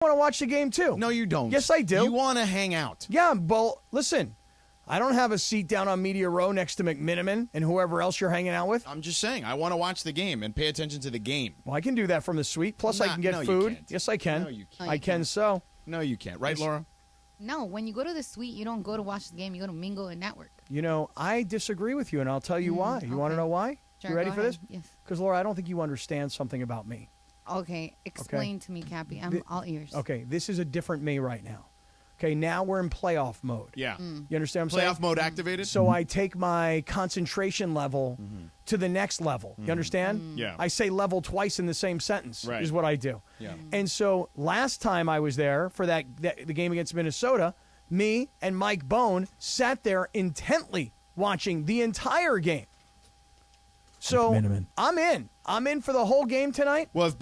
want to watch the game too. No, you don't. Yes, I do. You want to hang out. Yeah, well, listen, I don't have a seat down on Media Row next to McMiniman and whoever else you're hanging out with. I'm just saying, I want to watch the game and pay attention to the game. Well, I can do that from the suite. Plus, I can get no, you food. can't. Yes, I can. No, you can't. I can so. No, you can't. Right, Laura? No, when you go to the suite, you don't go to watch the game. You go to mingle and network. You know, I disagree with you, and I'll tell you why. You want to know why? Sure, you ready go for ahead. this? Yes. Because, Laura, I don't think you understand something about me. Okay, explain to me, Cappy. I'm all ears. Okay, this is a different me right now. Okay, now we're in playoff mode. Yeah. You understand what I'm saying? Playoff mode activated? So I take my concentration level to the next level. You understand? Yeah. I say level twice in the same sentence Right. is what I do. Yeah. And so last time I was there for the game against Minnesota, me and Mike Bone sat there intently watching the entire game. So I'm in. I'm in for the whole game tonight. Well, if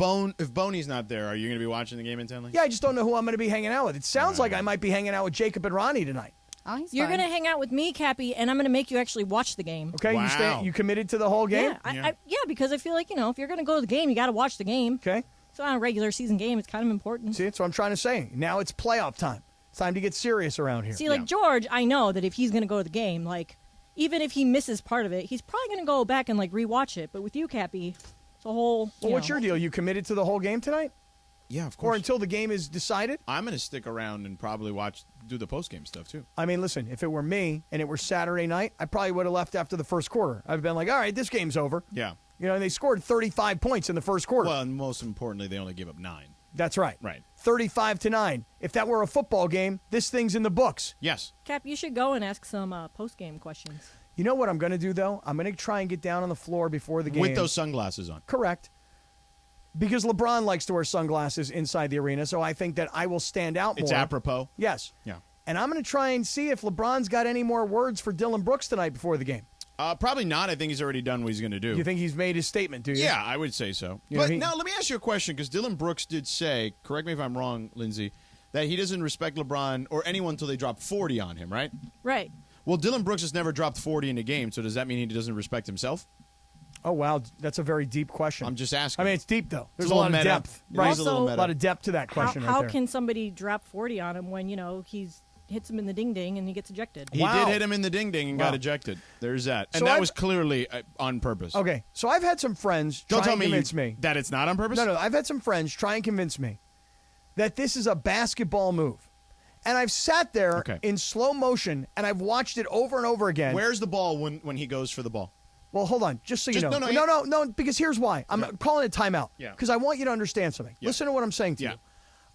Boney's not there, are you going to be watching the game intently? Yeah, I just don't know who I'm going to be hanging out with. It sounds like I might be hanging out with Jacob and Ronnie tonight. Oh, he's You're fine. going to hang out with me, Cappy, and I'm going to make you actually watch the game. Okay, Wow. you committed to the whole game? Yeah, because I feel like, if you're going to go to the game, you got to watch the game. Okay. It's not a regular season game. It's kind of important. See, that's what I'm trying to say. Now it's playoff time. It's time to get serious around here. See, like George, I know that if he's going to go to the game, like, even if he misses part of it, he's probably going to go back and, like, rewatch it. But with you, Cappy, it's a whole, Well, what's your deal? You committed to the whole game tonight? Yeah, of Or course. until the game is decided? I'm going to stick around and probably do the post-game stuff, too. I mean, listen, if it were me and it were Saturday night, I probably would have left after the first quarter. I've been like, all right, this game's over. Yeah. And they scored 35 points in the first quarter. Well, and most importantly, they only gave up 9. That's right. Right. 35-9. If that were a football game, this thing's in the books. Yes. Cap, you should go and ask some post-game questions. You know what I'm going to do, though? I'm going to try and get down on the floor before the game. With those sunglasses on. Correct. Because LeBron likes to wear sunglasses inside the arena, so I think that I will stand out more. It's apropos. Yes. Yeah. And I'm going to try and see if LeBron's got any more words for Dylan Brooks tonight before the game. Probably not. I think he's already done what he's going to do. You think he's made his statement, do you? Yeah, I would say so. But now let me ask you a question, because Dylan Brooks did say, correct me if I'm wrong, Lindsay, that he doesn't respect LeBron or anyone until they drop 40 on him, right? Right. Well, Dylan Brooks has never dropped 40 in a game, so does that mean he doesn't respect himself? Oh, wow. That's a very deep question. I'm just asking. I mean, it's deep, though. There's It's a lot little of meta. depth. It Right? is a little meta. A lot of depth to that question How right there. can somebody drop 40 on him when, he's hits him in the ding-ding and he gets ejected? He did hit him in the ding-ding and got ejected. There's that. And that was clearly on purpose. Okay, so I've had some friends try and convince me that it's not on purpose? No, I've had some friends try and convince me that this is a basketball move. And I've sat there in slow motion, and I've watched it over and over again. Where's the ball when he goes for the ball? Well, hold on, just so you know. No, because here's why. I'm calling it timeout. Yeah. Because I want you to understand something. Yeah. Listen to what I'm saying to you.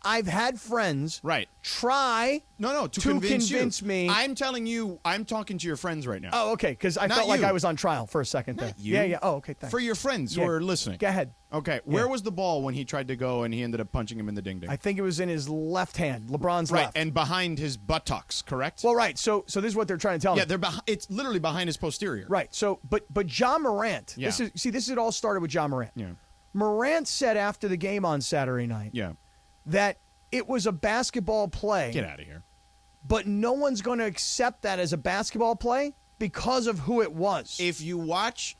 I've had friends try to convince me. I'm telling you, I'm talking to your friends right now. Oh, okay, because I felt like I was on trial for a second there. You. Yeah. Oh, okay, thanks. For your friends who are listening. Go ahead. Okay, where was the ball when he tried to go and he ended up punching him in the ding-ding? I think it was in his left hand, LeBron's left. And behind his buttocks, correct? Well, right. So this is what they're trying to tell me. Yeah, it's literally behind his posterior. Right. So, but Ja Morant. Yeah. It all started with Ja Morant. Yeah. Morant said after the game on Saturday night that it was a basketball play. Get out of here. But no one's going to accept that as a basketball play because of who it was. If you watch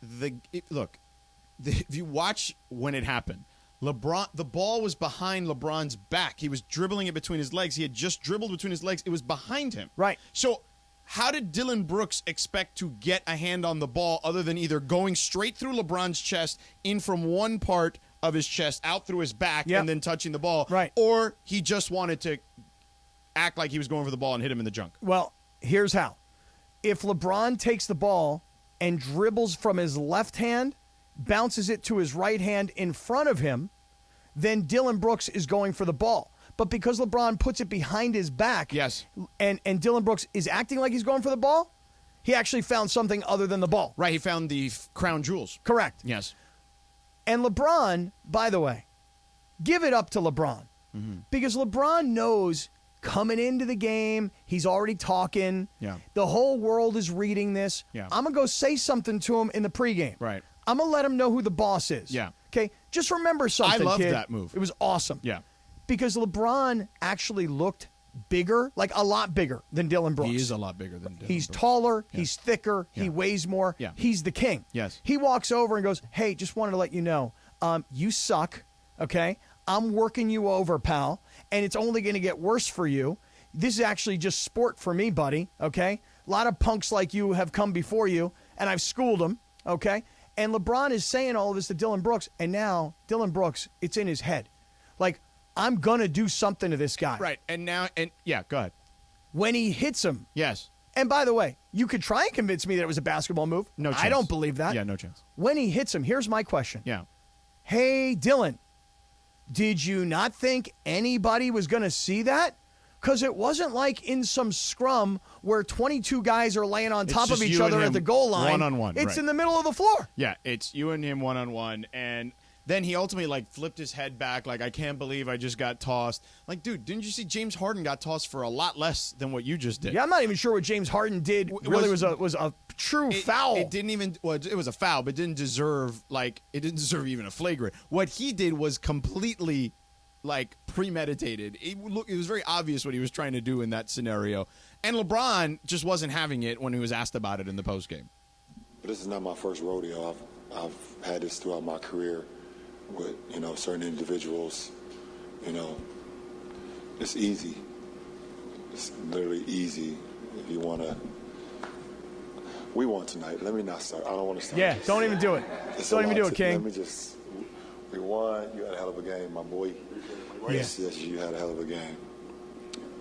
if you watch when it happened, the ball was behind LeBron's back. He was dribbling it between his legs. He had just dribbled between his legs. It was behind him. Right. So how did Dylan Brooks expect to get a hand on the ball other than either going straight through LeBron's chest, in from one part of his chest, out through his back, and then touching the ball? Right. Or he just wanted to act like he was going for the ball and hit him in the junk? Well, here's how. If LeBron takes the ball and dribbles from his left hand, bounces it to his right hand in front of him, then Dylan Brooks is going for the ball. But because LeBron puts it behind his back, and Dylan Brooks is acting like he's going for the ball, he actually found something other than the ball. Right, he found the crown jewels. Correct. Yes. And LeBron, by the way, give it up to LeBron. Because LeBron knows coming into the game, he's already talking. Yeah. The whole world is reading this. Yeah. I'm going to go say something to him in the pregame. Right. I'm going to let him know who the boss is. Yeah. Okay? Just remember something, I loved kid. that move. It was awesome. Yeah. Because LeBron actually looked bigger, like a lot bigger than Dylan Brooks. He is a lot bigger than Dylan He's Brooks. taller. Yeah. He's thicker. Yeah. He weighs more. Yeah. He's the king. Yes. He walks over and goes, hey, just wanted to let you know, you suck, okay? I'm working you over, pal, and it's only going to get worse for you. This is actually just sport for me, buddy, okay? A lot of punks like you have come before you, and I've schooled them, okay? And LeBron is saying all of this to Dillon Brooks, and now Dillon Brooks, it's in his head. Like, I'm going to do something to this guy. Right. And now, yeah, go ahead. When he hits him. Yes. And by the way, you could try and convince me that it was a basketball move. No chance. I don't believe that. Yeah, no chance. When he hits him, here's my question. Yeah. Hey, Dillon, did you not think anybody was going to see that? Because it wasn't like in some scrum where 22 guys are laying on top of each other at the goal line. One-on-one. It's right. in the middle of the floor. Yeah, it's you and him one-on-one. And then he ultimately, like, flipped his head back, like, I can't believe I just got tossed. Like, dude, didn't you see James Harden got tossed for a lot less than what you just did? Yeah, I'm not even sure what James Harden did really was a true foul. It didn't even, well, it was a foul, but it didn't deserve even a flagrant. What he did was completely, like, premeditated. It was very obvious what he was trying to do in that scenario. And LeBron just wasn't having it when he was asked about it in the postgame. But this is not my first rodeo. I've had this throughout my career with, certain individuals. It's easy. It's literally easy if you want to. We won tonight. Let me not start. I don't want to start. Yeah, don't even do it. Don't even do it, King. Let me just. We won. You had a hell of a game, my boy. Yes, you had a hell of a game.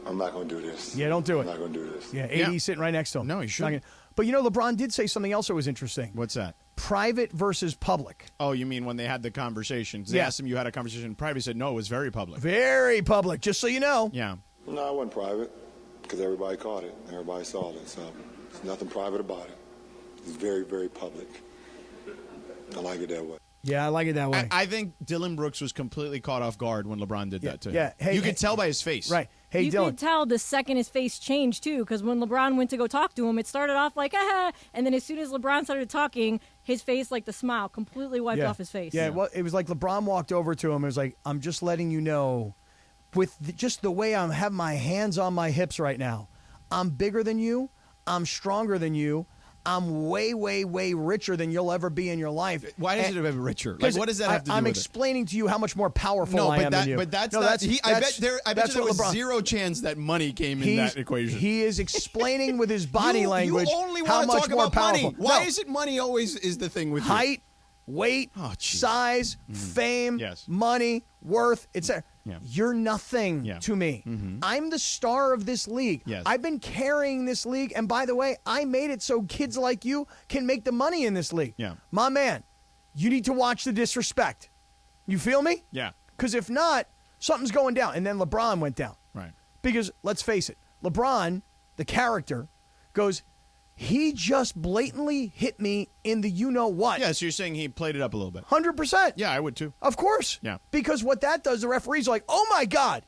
I'm not going to do this. Yeah, don't do it. I'm not going to do this. Yeah, AD's sitting right next to him. No, he shouldn't. But LeBron did say something else that was interesting. What's that? Private versus public. Oh, you mean when they had the conversations? They asked him, you had a conversation in private. He said, no, it was very public. Very public, just so you know. Yeah. No, it wasn't private because everybody caught it. Everybody saw it. So there's nothing private about it. It's very, very public. I like it that way. Yeah, I like it that way. I think Dillon Brooks was completely caught off guard when LeBron did that to him. Yeah. Hey, you could tell by his face. Right. Hey, you Dillon. could tell the second his face changed, too, because when LeBron went to go talk to him, it started off like, ah, and then as soon as LeBron started talking, his face, like the smile, completely wiped off his face. Yeah, well, it was like LeBron walked over to him and was like, I'm just letting you know, with just the way I have my hands on my hips right now, I'm bigger than you, I'm stronger than you, I'm way, way, way richer than you'll ever be in your life. Why is it ever richer? Like, what does that have to do I'm with explaining to you how much more powerful I am than you. But that's no, not. I bet there was LeBron, zero chance that money came in that equation. He is explaining with his body language You only how want to much talk more about powerful. money. Why No. is it money always is the thing with you? Height, weight, size, fame, Yes. money, worth, etc. Yeah. You're nothing Yeah. to me. I'm the star of this league. Yes. I've been carrying this league, and by the way, I made it so kids like you can make the money in this league. Yeah. My man, you need to watch the disrespect. You feel me? Yeah. Because if not, something's going down. And then LeBron went down. Right. Because let's face it, LeBron, the character, goes, he just blatantly hit me in the you-know-what. Yeah, so you're saying he played it up a little bit. 100%. Yeah, I would too. Of course. Yeah. Because what that does, the referees are like, oh, my God,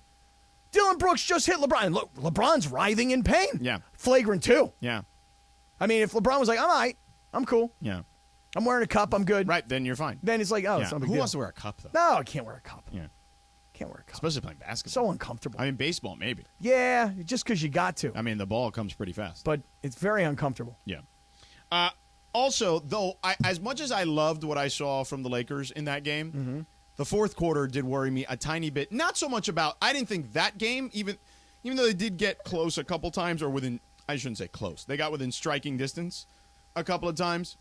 Dillon Brooks just hit LeBron. And look, LeBron's writhing in pain. Yeah. Flagrant, too. Yeah. I mean, if LeBron was like, I'm all right, I'm cool. Yeah. I'm wearing a cup, I'm good. Right, then you're fine. Then it's like, oh, Yeah. it's not a big Who deal. wants to wear a cup, though? No, I can't wear a cup. Yeah. Can't wear a cup. Especially playing basketball. So uncomfortable. I mean, baseball, maybe. Yeah, just because you got to. I mean, the ball comes pretty fast. But it's very uncomfortable. Yeah. Also, though, as much as I loved what I saw from the Lakers in that game, the fourth quarter did worry me a tiny bit. Not so much about, I didn't think that game, even though they did get close a couple times, or within, I shouldn't say close, they got within striking distance a couple of times.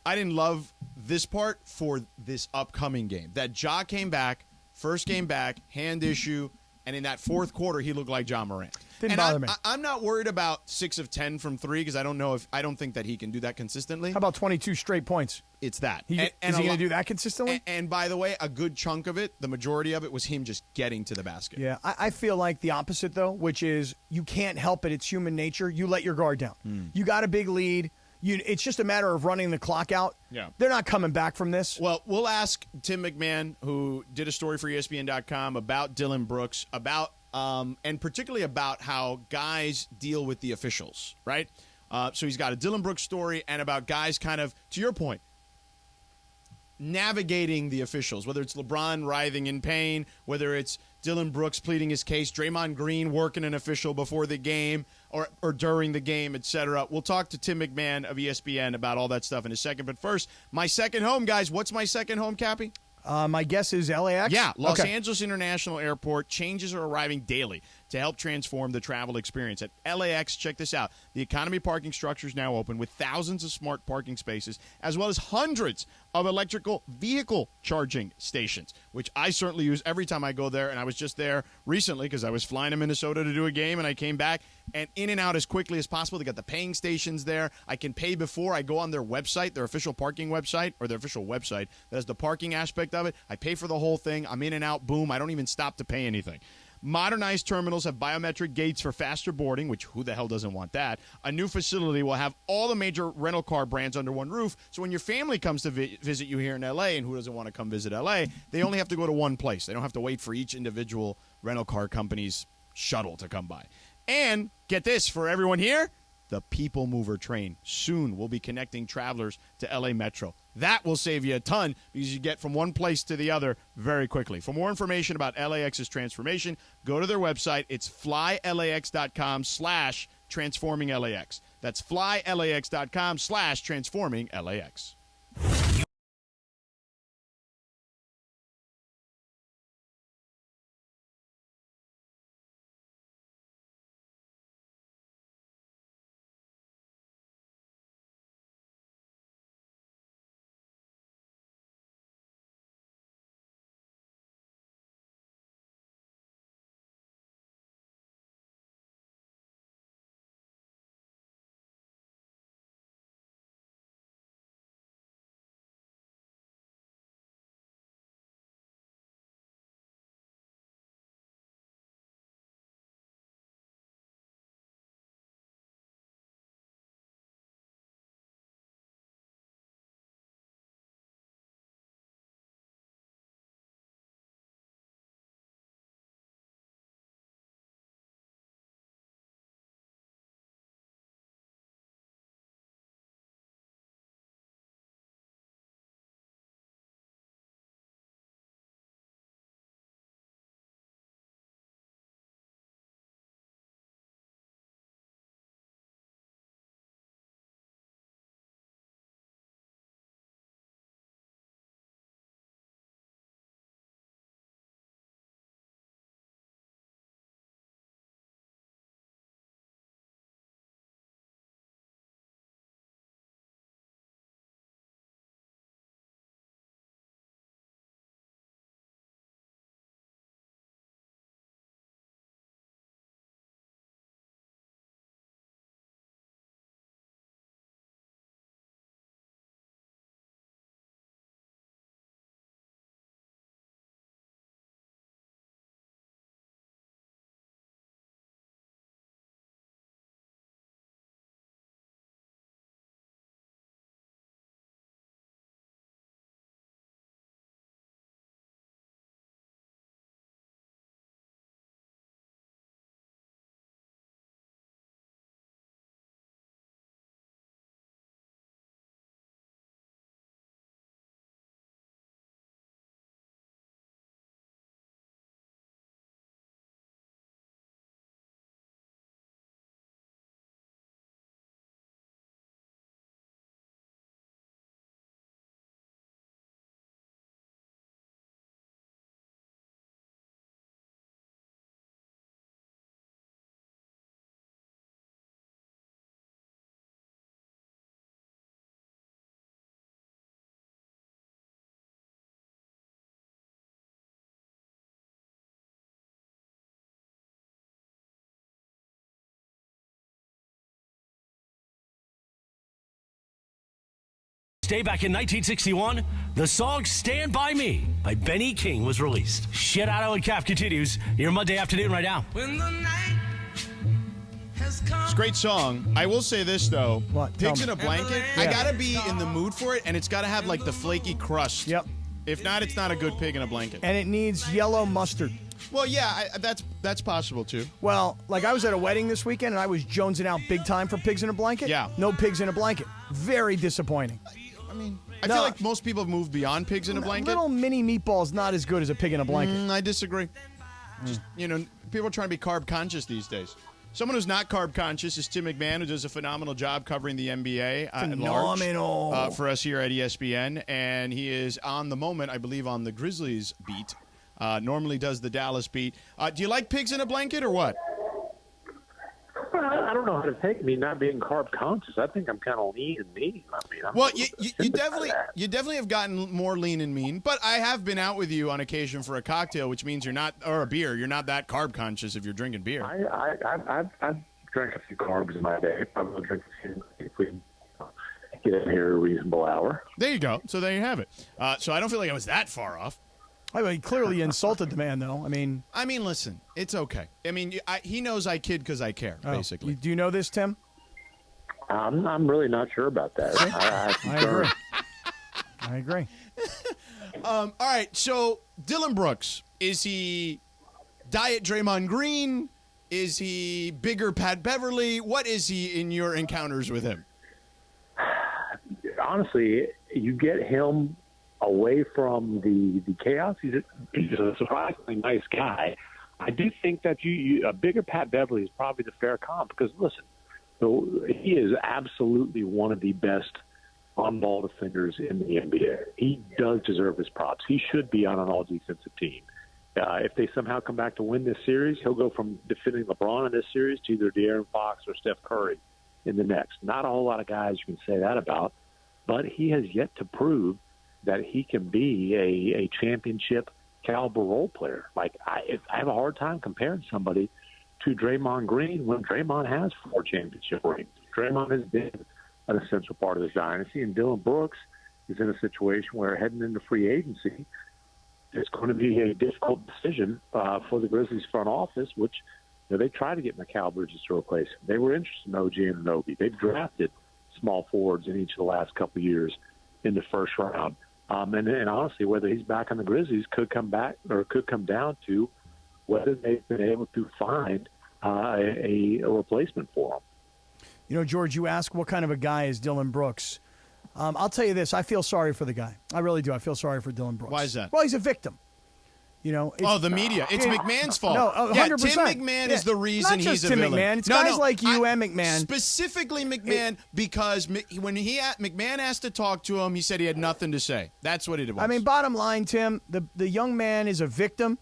I didn't love this part for this upcoming game. That Ja came back, first game back, hand issue, and in that fourth quarter, he looked like Ja Morant. Didn't bother me. I'm not worried about 6 of 10 from 3 because I don't think that he can do that consistently. How about 22 straight points? It's that. Is he going to do that consistently? And by the way, a good chunk of it, the majority of it, was him just getting to the basket. Yeah, I feel like the opposite, though, which is you can't help it. It's human nature. You let your guard down. You got a big lead. It's just a matter of running the clock out. Yeah. They're not coming back from this. Well, we'll ask Tim McMahon, who did a story for ESPN.com about Dillon Brooks, and particularly about how guys deal with the officials, right? So he's got a Dillon Brooks story and about guys kind of, to your point, navigating the officials, whether it's LeBron writhing in pain, whether it's Dillon Brooks pleading his case, Draymond Green working an official before the game or during the game, etc. We'll talk to Tim McMahon of ESPN about all that stuff in a second. But first, my second home, guys. What's my second home, Cappy? My guess is LAX? Yeah, Los Okay. Angeles International Airport. Changes are arriving daily to help transform the travel experience. At LAX, check this out. The economy parking structure is now open with thousands of smart parking spaces, as well as hundreds of electrical vehicle charging stations, which I certainly use every time I go there. And I was just there recently because I was flying to Minnesota to do a game, and I came back and in and out as quickly as possible. They got the paying stations there. I can pay before I go on their website, their official parking website, or their official website that has the parking aspect of it. I pay for the whole thing. I'm in and out. Boom. I don't even stop to pay anything. Modernized terminals have biometric gates for faster boarding, which who the hell doesn't want that? A new facility will have all the major rental car brands under one roof, so when your family comes to visit you here in L.A., and who doesn't want to come visit L.A., they only have to go to one place. They don't have to wait for each individual rental car company's shuttle to come by. And get this, for everyone here, the People Mover train soon will be connecting travelers to L.A. Metro. That will save you a ton because you get from one place to the other very quickly. For more information about LAX's transformation, go to their website. It's flylax.com/transforminglax. That's flylax.com/transforminglax. Day back in 1961, the song Stand By Me by Benny King was released. Sedano Kap continues your Monday afternoon right now. It's a great song. I will say this, though. What? Tell Pigs me. in a blanket, Yeah. I got to be in the mood for it, and it's got to have, like, the flaky crust. Yep. If not, it's not a good pig in a blanket. And it needs yellow mustard. Well, yeah, that's possible, too. Well, like I was at a wedding this weekend, and I was jonesing out big time for pigs in a blanket. Yeah. No pigs in a blanket. Very disappointing. I mean, I No. feel like most people have moved beyond pigs in a blanket. Little mini meatball's not as good as a pig in a blanket. I disagree. Just, people are trying to be carb conscious these days. Someone who's not carb conscious is Tim McMahon, who does a phenomenal job covering the NBA at large for us here at ESPN. And he is on the moment, I believe, on the Grizzlies beat. Normally does the Dallas beat. Do you like pigs in a blanket or what? I don't know how to take me not being carb conscious. I think I'm kind of lean and mean. I mean, you definitely have gotten more lean and mean. But I have been out with you on occasion for a cocktail, which means you're not, or a beer. You're not that carb conscious if you're drinking beer. I've drank a few carbs in my day. I'm gonna drink a few if we get in here at a reasonable hour. There you go. So there you have it. So I don't feel like I was that far off. I mean, clearly insulted the man, though. I mean, listen, it's okay. I mean, he knows I kid because I care, basically. Do you know this, Tim? I'm really not sure about that. I agree. All right, so Dillon Brooks, is he Diet Draymond Green? Is he bigger Pat Beverly? What is he in your encounters with him? Honestly, you get him away from the chaos. He's a surprisingly nice guy. I do think that a bigger Pat Beverly is probably the fair comp because, listen, he is absolutely one of the best on-ball defenders in the NBA. He does deserve his props. He should be on an all-defensive team. If they somehow come back to win this series, he'll go from defending LeBron in this series to either De'Aaron Fox or Steph Curry in the next. Not a whole lot of guys you can say that about, but he has yet to prove that he can be a championship caliber role player. Like I have a hard time comparing somebody to Draymond Green when Draymond has 4 championship rings. Draymond has been an essential part of this dynasty, and Dillon Brooks is in a situation where heading into free agency, it's going to be a difficult decision for the Grizzlies front office, which they tried to get Mikal Bridges to replace him. They were interested in OG Anunoby. They've drafted small forwards in each of the last couple of years in the first round. And honestly, whether he's back on the Grizzlies could come down to whether they've been able to find a replacement for him. You know, George, you ask what kind of a guy is Dillon Brooks. I'll tell you this. I feel sorry for the guy. I really do. I feel sorry for Dillon Brooks. Why is that? Well, he's a victim. You know, the media. It's McMahon's fault. No, 100%. Tim McMahon is the reason Not just he's a Tim villain. McMahon. It's guys like you and McMahon. Specifically McMahon, because when McMahon asked to talk to him, he said he had nothing to say. That's what it was. I mean, bottom line, Tim, the young man is a victim.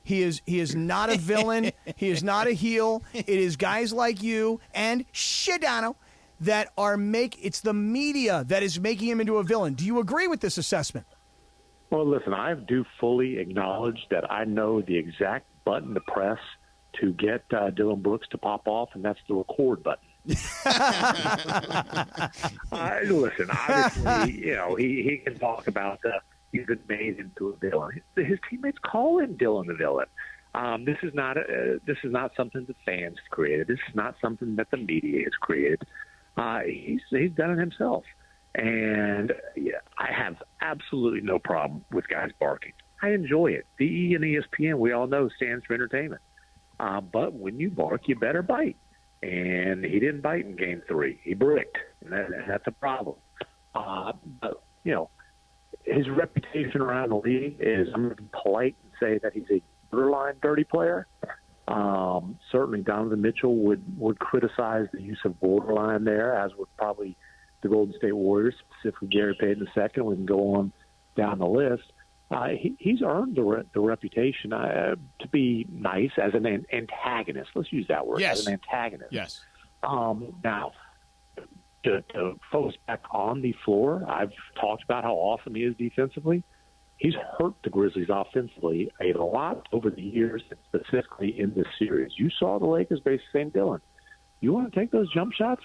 He is not a villain. He is not a heel. It is guys like you and Sedano that it's the media that is making him into a villain. Do you agree with this assessment? Well, listen, I do fully acknowledge that I know the exact button to press to get Dillon Brooks to pop off, and that's the record button. Listen, obviously, he can talk about he's been made into a villain. His teammates call him Dillon the villain. This is not something that fans have created. This is not something that the media has created. He's done it himself. And I have absolutely no problem with guys barking. I enjoy it. The E and ESPN, we all know, stands for entertainment. But when you bark, you better bite. And he didn't bite in Game 3. He bricked, and that's a problem. But, his reputation around the league is, I'm going to be polite and say that he's a borderline dirty player. Certainly Donovan Mitchell would criticize the use of borderline there, as would probably the Golden State Warriors, specifically Gary Payton II. We can go on down the list. He's earned the reputation to be nice as an antagonist. Let's use that word. Yes. As an antagonist. Yes. Now, to focus back on the floor, I've talked about how awesome he is defensively. He's hurt the Grizzlies offensively a lot over the years, specifically in this series. You saw the Lakers basically saying, Dillon, you want to take those jump shots?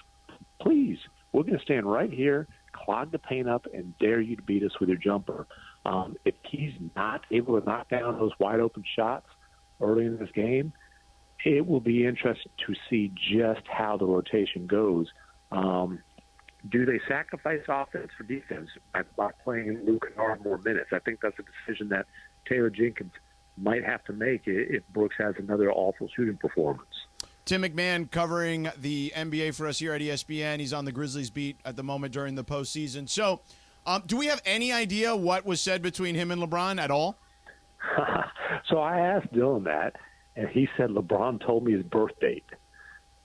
Please. We're going to stand right here, clog the paint up, and dare you to beat us with your jumper. If he's not able to knock down those wide-open shots early in this game, it will be interesting to see just how the rotation goes. Do they sacrifice offense for defense by playing Luke Kennard more minutes? I think that's a decision that Taylor Jenkins might have to make if Brooks has another awful shooting performance. Tim McMahon covering the NBA for us here at ESPN. He's on the Grizzlies beat at the moment during the postseason. So do we have any idea what was said between him and LeBron at all? So I asked Dillon that, and he said LeBron told me his birth date.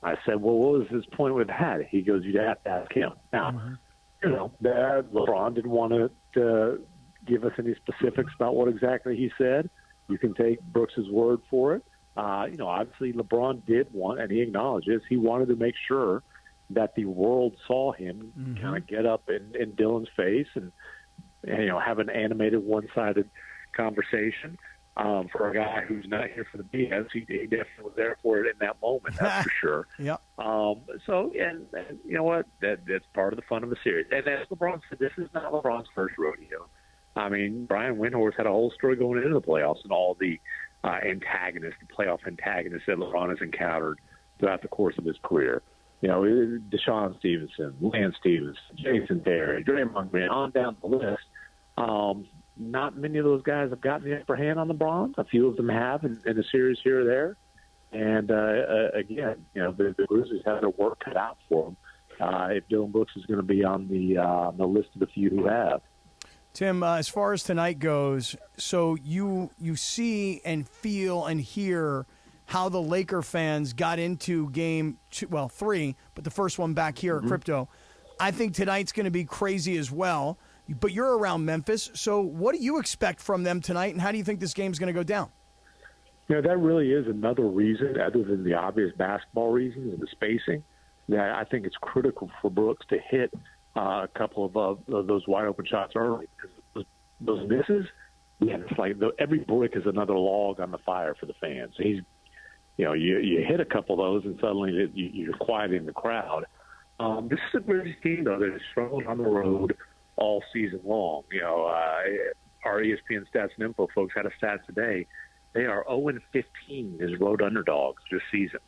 I said, well, what was his point with that? He goes, you'd have to ask him. Now, LeBron didn't want to give us any specifics about what exactly he said. You can take Brooks's word for it. Obviously LeBron did want, and he acknowledges, he wanted to make sure that the world saw him kind of get up in Dylan's face and have an animated, one-sided conversation. For a guy who's not here for the BS, he definitely was there for it in that moment, that's for sure. Yep. And you know what? That's part of the fun of the series. And as LeBron said, this is not LeBron's first rodeo. I mean, Brian Windhorst had a whole story going into the playoffs and all the playoff antagonists that LeBron has encountered throughout the course of his career. Deshaun Stevenson, Lance Stevens, Jason Terry, Draymond Green, on down the list. Not many of those guys have gotten the upper hand on LeBron. A few of them have in a series here or there. And, again, the Grizzlies have their work cut out for them if Dylan Brooks is going to be on the list of the few who have. Tim, as far as tonight goes, so you see and feel and hear how the Laker fans got into game 3, but the first one back here at Crypto. I think tonight's going to be crazy as well. But you're around Memphis, so what do you expect from them tonight, and how do you think this game's going to go down? That really is another reason, other than the obvious basketball reasons and the spacing, that I think it's critical for Brooks to hit a couple of those wide-open shots early. Because those misses, it's like every brick is another log on the fire for the fans. You hit a couple of those, and suddenly you're quieting the crowd. This is a Grizzlies team, though, that has struggled on the road all season long. Our ESPN Stats and Info folks had a stat today. They are 0-15 as road underdogs this season.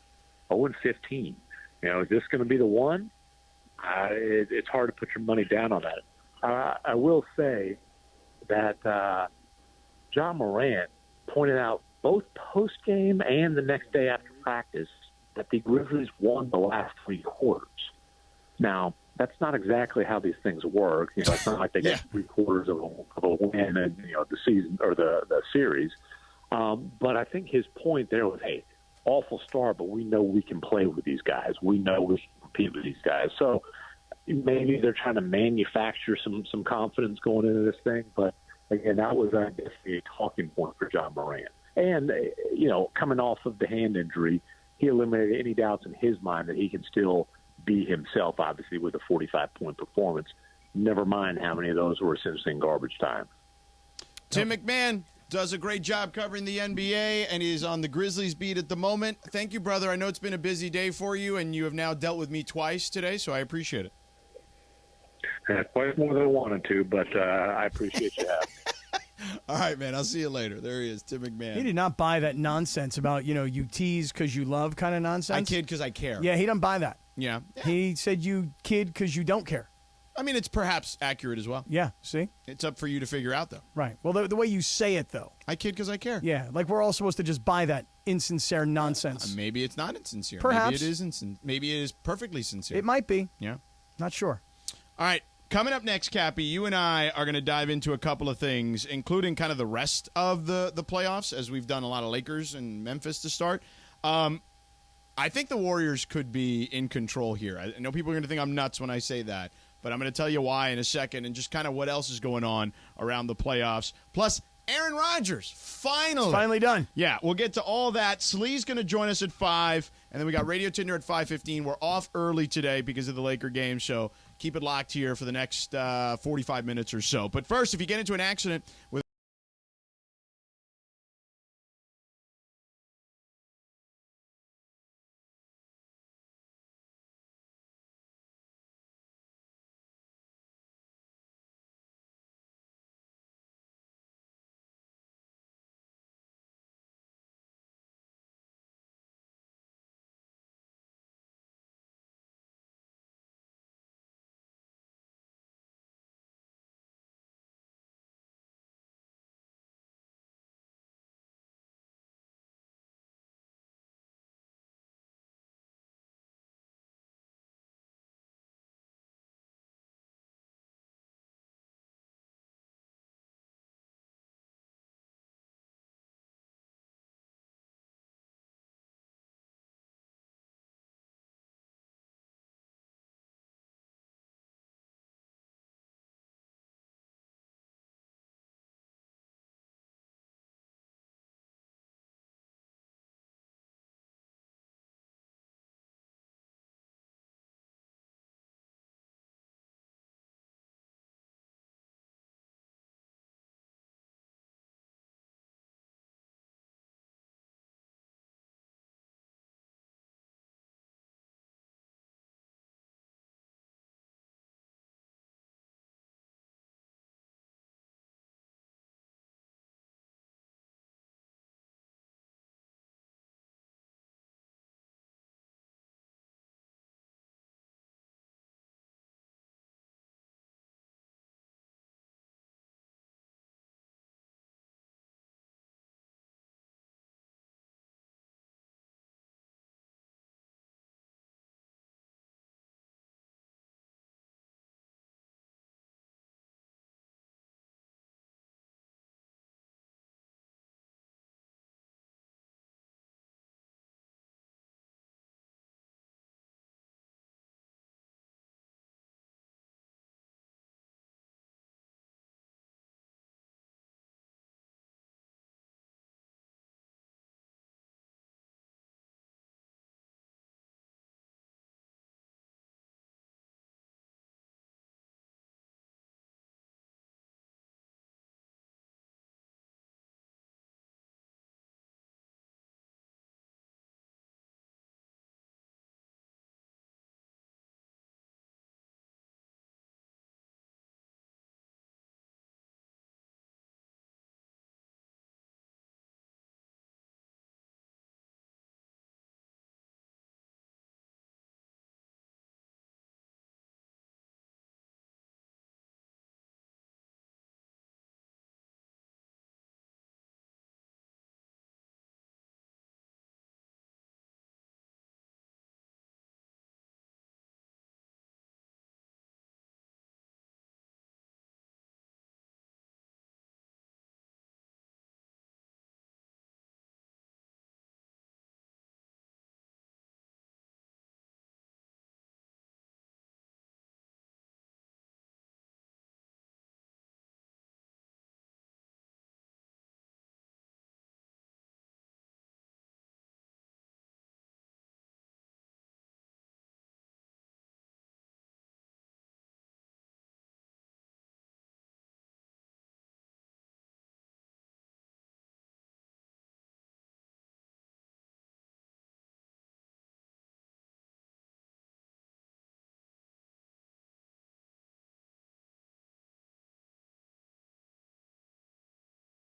0-15. Is this going to be the one? It's hard to put your money down on that. I will say that John Morant pointed out both post-game and the next day after practice that the Grizzlies won the last 3 quarters. Now, that's not exactly how these things work. It's not like they get 3 quarters of a win in the season or the series. But I think his point there was, hey, awful start, but we know we can play with these guys. We know we can compete with these guys. So maybe they're trying to manufacture some confidence going into this thing. But again, that was, I guess, a talking point for John Morant. And coming off of the hand injury, he eliminated any doubts in his mind that he can still be himself, obviously, with a 45-point performance. Never mind how many of those were essentially in garbage time. Tim McMahon does a great job covering the NBA, and he's on the Grizzlies beat at the moment. Thank you, brother. I know it's been a busy day for you, and you have now dealt with me twice today, so I appreciate it. Quite more than I wanted to, but I appreciate you having me. All right, man. I'll see you later. There he is, Tim McMahon. He did not buy that nonsense about, you tease because you love kind of nonsense. I kid because I care. Yeah, he doesn't buy that. Yeah. He said you kid because you don't care. I mean, it's perhaps accurate as well. Yeah, see? It's up for you to figure out, though. Right. Well, the way you say it, though. I kid because I care. Yeah, like we're all supposed to just buy that insincere nonsense. Maybe it's not insincere. Perhaps. Maybe it is insincere. Maybe it is perfectly sincere. It might be. Yeah. Not sure. All right. Coming up next, Cappy, you and I are going to dive into a couple of things, including kind of the rest of the playoffs, as we've done a lot of Lakers and Memphis to start. I think the Warriors could be in control here. I know people are going to think I'm nuts when I say that, but I'm going to tell you why in a second and just kind of what else is going on around the playoffs. Plus, Aaron Rodgers, finally done. Yeah, we'll get to all that. Slee's going to join us at 5, and then we got Radio Tinder at 5:15. We're off early today because of the Laker game, so keep it locked here for the next 45 minutes or so. But first, if you get into an accident with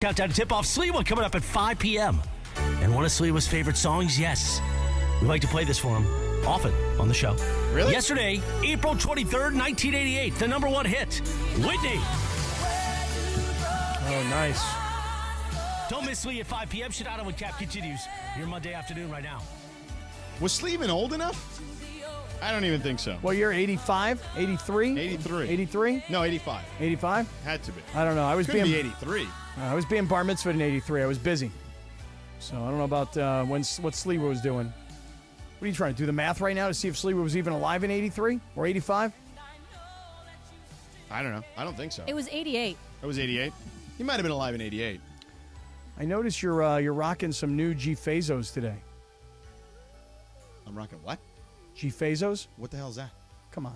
countdown to tip-off Sliwa coming up at 5 p.m. And one of Sliwa's favorite songs, yes. We like to play this for him often on the show. Really? Yesterday, April 23rd, 1988, the number one hit, Whitney. Oh, nice. Don't miss Slee at 5 p.m. Sedano and Kap continues your Monday afternoon right now. Was Sleeman old enough? I don't even think so. Well, you're 85, 83? 83. 83? No, 85. 85? Had to be. I don't know. I was Couldn't being be 83. I was being bar mitzvahed in 83. I was busy. So I don't know about what Sleewa was doing. What are you trying to do the math right now to see if Sleewa was even alive in 83 or 85? I don't know. I don't think so. It was 88. It was 88. He might have been alive in 88. I noticed you're rocking some new G Fazos today. I'm rocking what? G Fazos? What the hell is that? Come on.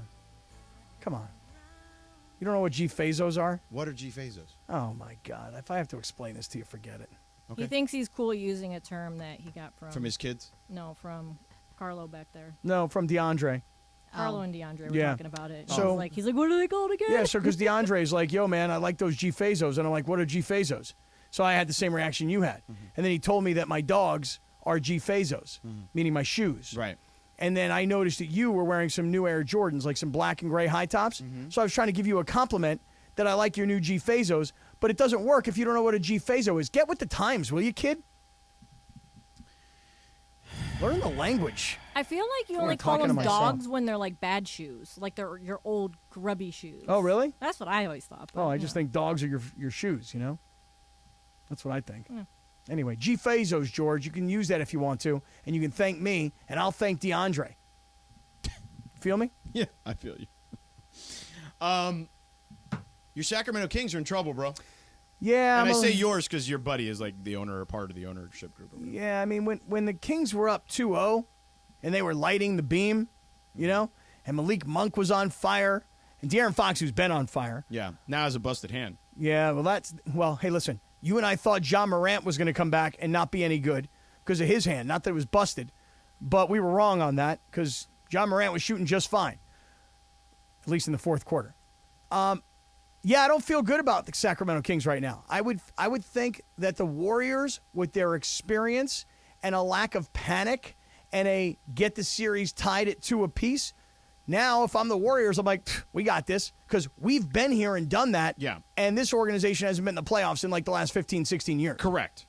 You don't know what G Fazos are? What are G Fazos? Oh my God! If I have to explain this to you, forget it. Okay. He thinks he's cool using a term that he got from His kids? No, from Carlo back there. No, from DeAndre. Carlo and DeAndre were Yeah. talking about it. So- He's like, what are they called again? Yeah, so because DeAndre's like, yo, man, I like those G Fazos. And I'm like, what are G Fazos? So I had the same reaction you had. And then he told me that my dogs are G Fazos, meaning my shoes. Right. And then I noticed that you were wearing some new Air Jordans, like some black and gray high tops. So I was trying to give you a compliment that I like your new G Fazos, but it doesn't work if you don't know what a G Fazo is. Get with the times, will you, kid? Learn the language. I feel like you I'm only call talking them to myself. dogs when they're like bad shoes, like they're your old grubby shoes. Oh, really? That's what I always thought. but, Oh, I you just know. think dogs are your shoes, you know? That's what I think. Anyway, G Fazos, George, you can use that if you want to, and you can thank me, and I'll thank DeAndre. Feel me? Yeah, I feel you. Your Sacramento Kings are in trouble, bro. Yeah. And I I'm a- say yours because your buddy is like the owner or part of the ownership group. Or whatever. Yeah, I mean, when the Kings were up 2-0 and they were lighting the beam, you know, and Malik Monk was on fire, and De'Aaron Fox, who's been on fire. Yeah, now has a busted hand. Yeah, well, hey, listen, you and I thought John Morant was going to come back and not be any good because of his hand. Not that it was busted, but we were wrong on that because John Morant was shooting just fine, at least in the fourth quarter. Yeah, I don't feel good about the Sacramento Kings right now. I would think that the Warriors, with their experience and a lack of panic and a get the series tied at 2 apiece, now if I'm the Warriors, I'm like, we got this because we've been here and done that. Yeah. And this organization hasn't been in the playoffs in like the last 15, 16 years. Correct.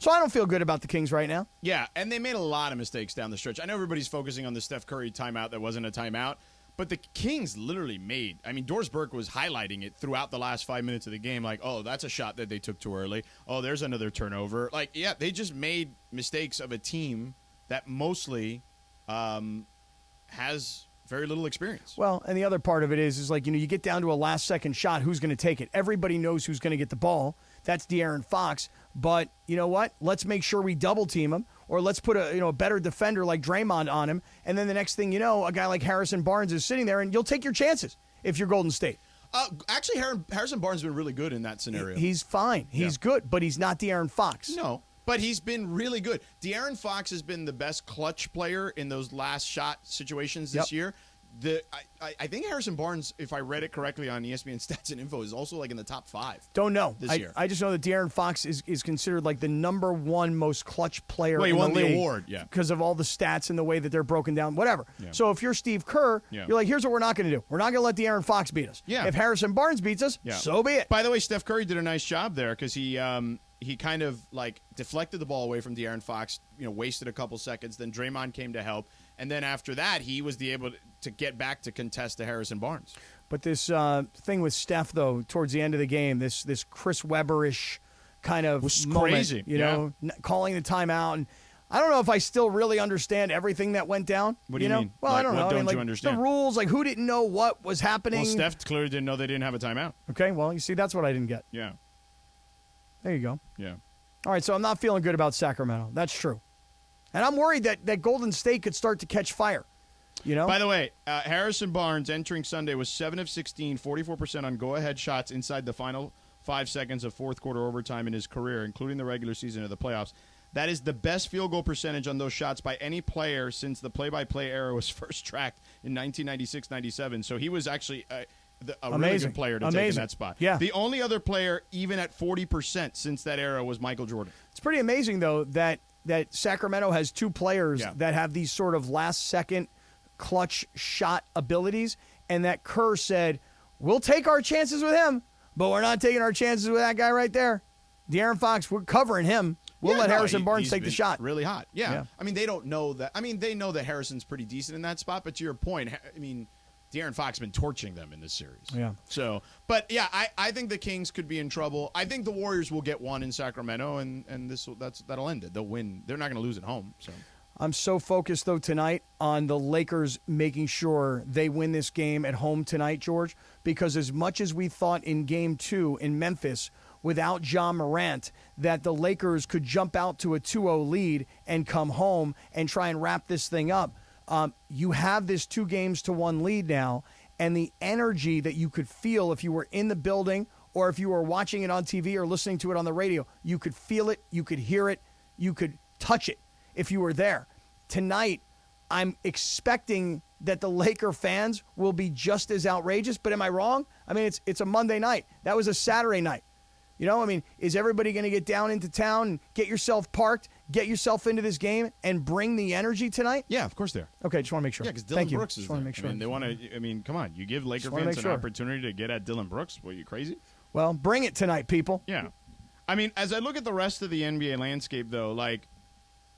So I don't feel good about the Kings right now. Yeah, and they made a lot of mistakes down the stretch. I know everybody's focusing on the Steph Curry timeout that wasn't a timeout, but the Kings literally made. I mean, Doris Burke was highlighting it throughout the last 5 minutes of the game. Like, oh, that's a shot that they took too early. Oh, there's another turnover. Like, yeah, they just made mistakes of a team that mostly has very little experience. Well, and the other part of it is like, you know, you get down to a last-second shot, who's going to take it? Everybody knows who's going to get the ball. That's De'Aaron Fox. But you know what? Let's make sure we double-team him, or let's put a better defender like Draymond on him, and then the next thing you know, a guy like Harrison Barnes is sitting there, and you'll take your chances if you're Golden State. Actually, Harrison Barnes has been really good in that scenario. He's fine. He's good, but he's not De'Aaron Fox. No, but he's been really good. De'Aaron Fox has been the best clutch player in those last shot situations this year. I think Harrison Barnes, if I read it correctly on ESPN Stats and Info, is also like in the top 5. Don't know. This year. I just know that De'Aaron Fox is considered like the number 1 most clutch player Well, he in won the the league award, yeah. because of all the stats and the way that they're broken down, whatever. Yeah. So if you're Steve Kerr, Yeah. you're like, here's what we're not going to do. We're not going to let De'Aaron Fox beat us. Yeah. If Harrison Barnes beats us, so be it. By the way, Steph Curry did a nice job there because he kind of like deflected the ball away from De'Aaron Fox, wasted a couple seconds. Then Draymond came to help. And then after that, he was able to get back to contest to Harrison Barnes. But this thing with Steph, though, towards the end of the game, this Chris Webber-ish kind of Was moment, crazy, calling the timeout. And I don't know if I still really understand everything that went down. What do you mean? Well, Like, I don't know. what I mean, don't you like, understand? the rules, like who didn't know what was happening. Well, Steph clearly didn't know they didn't have a timeout. Okay, well, you see, that's what I didn't get. Yeah. There you go. Yeah. All right, so I'm not feeling good about Sacramento. That's true. And I'm worried that Golden State could start to catch fire. By the way, Harrison Barnes entering Sunday was 7 of 16, 44% on go-ahead shots inside the final 5 seconds of fourth quarter overtime in his career, including the regular season of the playoffs. That is the best field goal percentage on those shots by any player since the play-by-play era was first tracked in 1996-97. So he was actually really Amazing. good player to take in that spot. Yeah. The only other player, even at 40% since that era, was Michael Jordan. It's pretty amazing, though, that Sacramento has two players that have these sort of last-second clutch shot abilities, and that Kerr said, we'll take our chances with him, but we're not taking our chances with that guy right there. De'Aaron Fox, we're covering him. We'll let Harrison Barnes take the shot. Really hot. Yeah. I mean, they don't know that. I mean, they know that Harrison's pretty decent in that spot, but to your point, I mean, De'Aaron Fox has been torching them in this series. Yeah. So, but yeah, I think the Kings could be in trouble. I think the Warriors will get one in Sacramento, and that'll end it. They'll win. They're not going to lose at home. So. I'm so focused, though, tonight on the Lakers making sure they win this game at home tonight, George, because as much as we thought in Game 2 in Memphis without Ja Morant that the Lakers could jump out to a 2-0 lead and come home and try and wrap this thing up, you have this 2-1 lead now, and the energy that you could feel if you were in the building or if you were watching it on TV or listening to it on the radio, you could feel it, you could hear it, you could touch it if you were there. Tonight, I'm expecting that the Laker fans will be just as outrageous, but am I wrong? I mean, it's a Monday night. That was a Saturday night. You know, I mean, is everybody going to get down into town and get yourself parked, get yourself into this game, and bring the energy tonight? Yeah, of course they are. Okay, just want to make sure. Yeah, because Dylan Brooks is there. Make sure. I mean, they want to. I mean, come on, you give Laker fans an opportunity to get at Dylan Brooks. What, are you crazy? Well, bring it tonight, people. Yeah, I mean, as I look at the rest of the NBA landscape, though, like,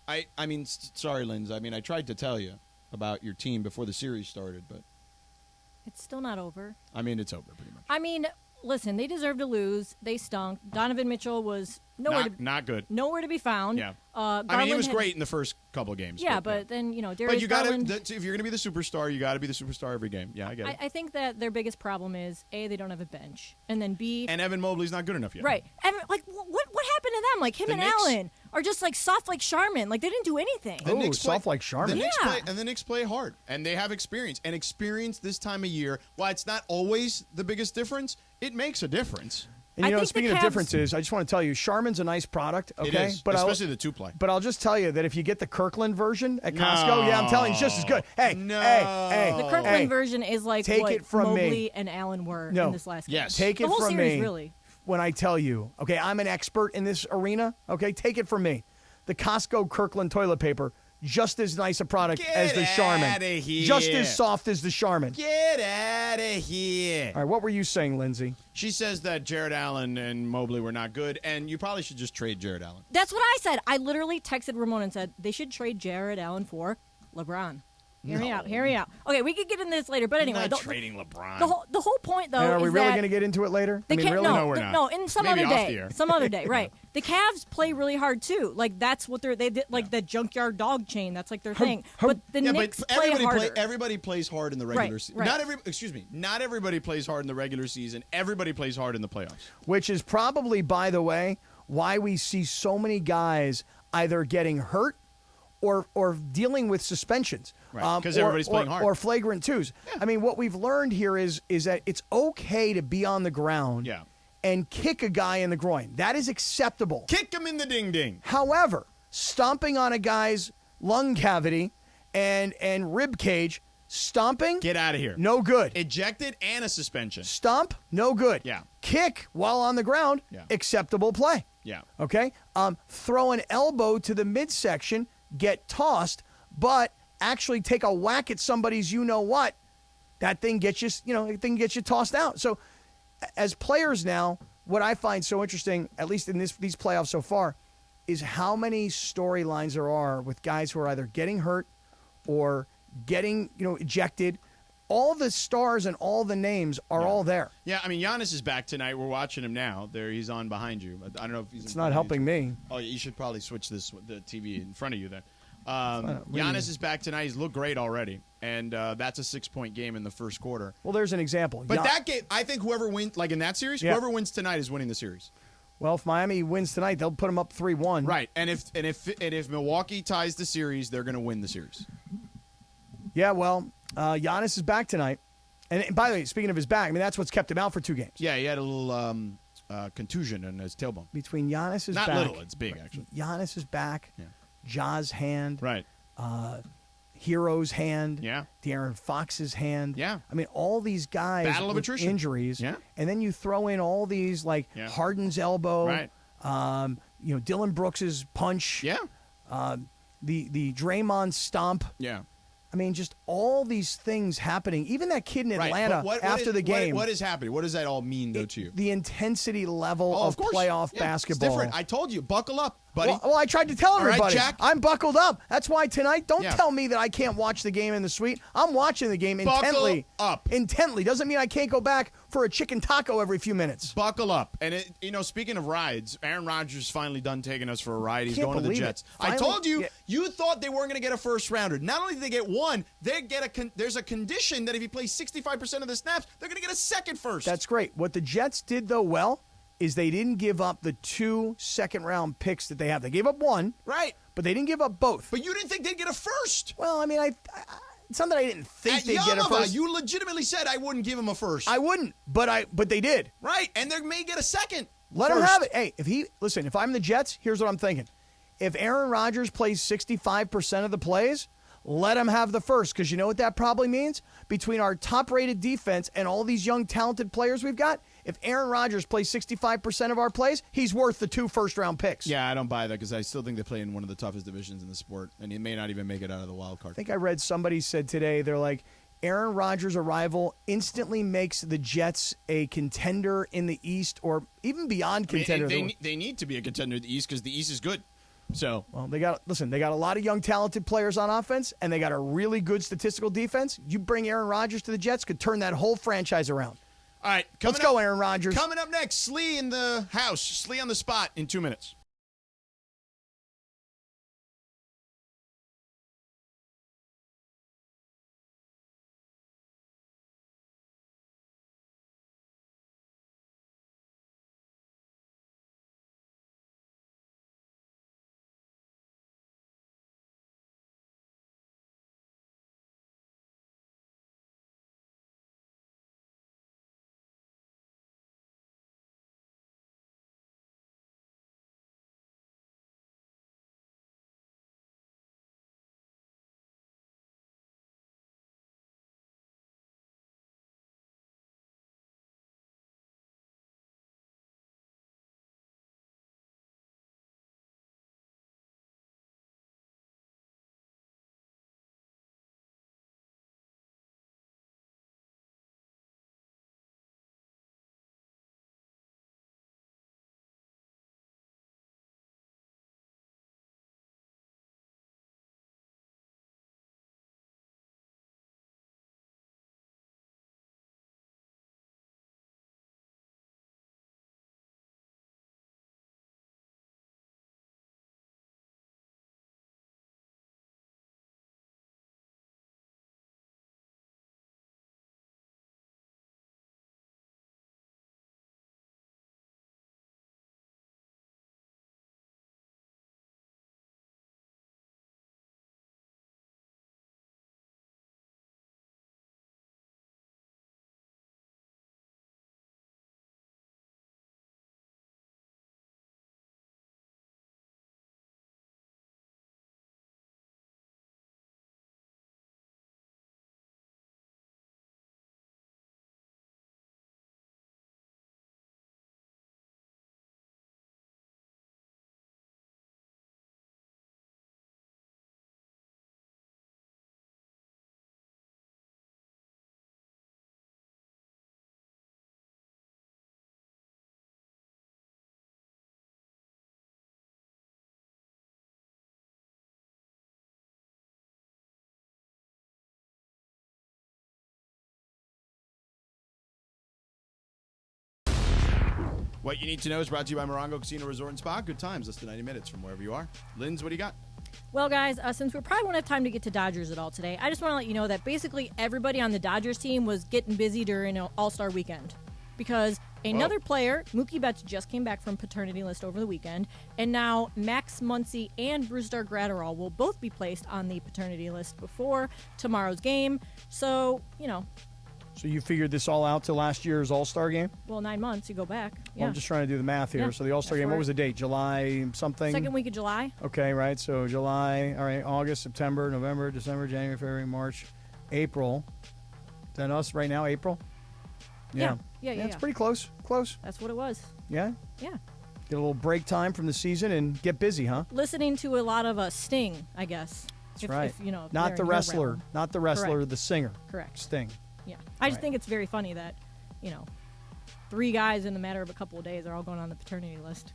I mean, sorry, Linz. I mean, I tried to tell you about your team before the series started, but It's still not over. I mean, it's over pretty much. I mean, listen, they deserve to lose. They stunk. Donovan Mitchell was not good. Nowhere to be found. Yeah. Garland I mean, he was great in the first couple of games. Yeah, but then, Darius But you got Garland. to, if you're going to be the superstar, you got to be the superstar every game. Yeah, I get it. I think that their biggest problem is, A, they don't have a bench. And then B. And Evan Mobley's not good enough yet. Right. And, what happened to them? Like, him and Knicks, Allen are just, like, soft like Charmin. Like, they didn't do anything. The Knicks soft like Charmin. The Knicks play hard, and they have experience. And experience this time of year, while it's not always the biggest difference, it makes a difference. And speaking of differences, I just want to tell you, Charmin's a nice product, okay? It is, but especially the two-play. But I'll just tell you that if you get the Kirkland version at Costco, I'm telling you, it's just as good. Hey, no. hey, The Kirkland version is like take what it from Mobley me. and Allen were No. in this last game. Yes. Take it the whole from series, me really. when I tell you, okay, I'm an expert in this arena, okay? Take it from me. The Costco Kirkland toilet paper, just as nice a product as the Charmin. Get outta here. Just as soft as the Charmin. Get out of here. All right, what were you saying, Lindsay? She says that Jared Allen and Mobley were not good, and you probably should just trade Jared Allen. That's what I said. I literally texted Ramon and said they should trade Jared Allen for LeBron. Hear me out. Okay, we could get into this later, but anyway. Not trading LeBron. The whole point, though, Are we is really that going to get into it later? the really? No, we're not. No, in some Maybe other off the day. air. Some other day, right. The Cavs play really hard, too. Like, that's what they did, like the junkyard dog chain. That's like their thing. But the Knicks play harder. Everybody plays hard in the regular season. Right. Not everybody plays hard in the regular season. Everybody plays hard in the playoffs. Which is probably, by the way, why we see so many guys either getting hurt or dealing with suspensions. Right, because everybody's playing hard. Or flagrant twos. Yeah. I mean, what we've learned here is that it's okay to be on the ground and kick a guy in the groin. That is acceptable. Kick him in the ding-ding. However, stomping on a guy's lung cavity and rib cage, stomping. Get out of here. No good. Ejected and a suspension. Stomp, no good. Yeah. Kick while on the ground, acceptable play. Yeah. Okay? Throw an elbow to the midsection, get tossed, but actually take a whack at somebody's you-know-what, that thing gets you tossed out. So as players now, what I find so interesting, at least in these playoffs so far, is how many storylines there are with guys who are either getting hurt or getting, ejected. All the stars and all the names are all there. Yeah, I mean, Giannis is back tonight. We're watching him now. He's on behind you. I don't know if he's. It's not helping me. Oh, you should probably switch the TV in front of you then. Giannis is back tonight. He's looked great already, and that's a 6-point game in the first quarter. Well, there's an example. But that game, I think whoever wins, like in that series, whoever wins tonight is winning the series. Well, if Miami wins tonight, they'll put them up 3-1. Right, and if Milwaukee ties the series, they're going to win the series. Yeah, well, Giannis is back tonight. And by the way, speaking of his back, I mean, that's what's kept him out for 2 games. Yeah, he had a little contusion in his tailbone. Between Giannis' Not back. little, it's big, actually. Giannis' back, Ja's hand. Right. Hero's hand. Yeah. De'Aaron Fox's hand. Yeah. I mean, all these guys Battle of with attrition. injuries. Yeah. And then you throw in all these, like, Harden's elbow. Right. Dylan Brooks's punch. Yeah. The Draymond stomp. Yeah. I mean, just all these things happening. Even that kid in Atlanta after the game. What is happening? What does that all mean, though, to you? The intensity level of course. playoff Yeah, basketball. It's different. I told you, buckle up, buddy. Well, I tried to tell All right, everybody. Jack. I'm buckled up. That's why tonight, don't Yeah. tell me that I can't watch the game in the suite. I'm watching the game Buckle intently. up. Intently. Doesn't mean I can't go back for a chicken taco every few minutes. Buckle up. And, speaking of rides, Aaron Rodgers finally done taking us for a ride. He's Can't going to the believe it. Jets. Finally, I told you, yeah. you thought they weren't going to get a first rounder. Not only did they get one, they get there's a condition that if he plays 65% of the snaps, they're going to get a second first. That's great. What the Jets did, though, well, is they didn't give up the 2 second-round picks that they have. They gave up one. right. But they didn't give up both. But you didn't think they'd get a first. Well, I mean, it's not that I didn't think At they'd get a Yamava, first. you legitimately said I wouldn't give him a first. I wouldn't, but they did. Right, and they may get a second. Let him first. have it. Hey, if I'm the Jets, here's what I'm thinking. If Aaron Rodgers plays 65% of the plays, let him have the first, because you know what that probably means? Between our top-rated defense and all these young, talented players we've got, if Aaron Rodgers plays 65% of our plays, he's worth the 2 first-round picks. Yeah, I don't buy that because I still think they play in one of the toughest divisions in the sport, and he may not even make it out of the wild card. I think I read somebody said today, they're like, Aaron Rodgers' arrival instantly makes the Jets a contender in the East or even beyond contender. They need to be a contender in the East because the East is good. So, well, they got a lot of young, talented players on offense, and they got a really good statistical defense. You bring Aaron Rodgers to the Jets, could turn that whole franchise around. all right. Let's go, Aaron Rodgers. Coming up next, Slee in the house. Slee on the spot in 2 minutes. What you need to know is brought to you by Morongo Casino Resort and Spa. Good times, less than 90 minutes from wherever you are. Linz, what do you got? Well, guys, since we probably won't have time to get to Dodgers at all today, I just want to let you know that basically everybody on the Dodgers team was getting busy during All-Star weekend. Because another player, Mookie Betts, just came back from paternity list over the weekend, and now Max Muncy and Brusdar Graterol will both be placed on the paternity list before tomorrow's game. So, So you figured this all out to last year's All-Star game? Well, 9 months. You go back. Yeah. Well, I'm just trying to do the math here. Yeah, So the All-Star that's game, what right. was the date? July something? Second week of July. Okay, right. So July, all right, August, September, November, December, January, February, March, April. Is that us right now, April? Yeah. It's pretty close. Close. That's what it was. Yeah? Yeah. Get a little break time from the season and get busy, huh? Listening to a lot of Sting, I guess. That's right. If, you know, if Not they're the in your wrestler. realm. Not the wrestler, Correct. the singer. Correct. Sting. Yeah. I just Right. think it's very funny that, 3 guys in the matter of a couple of days are all going on the paternity list.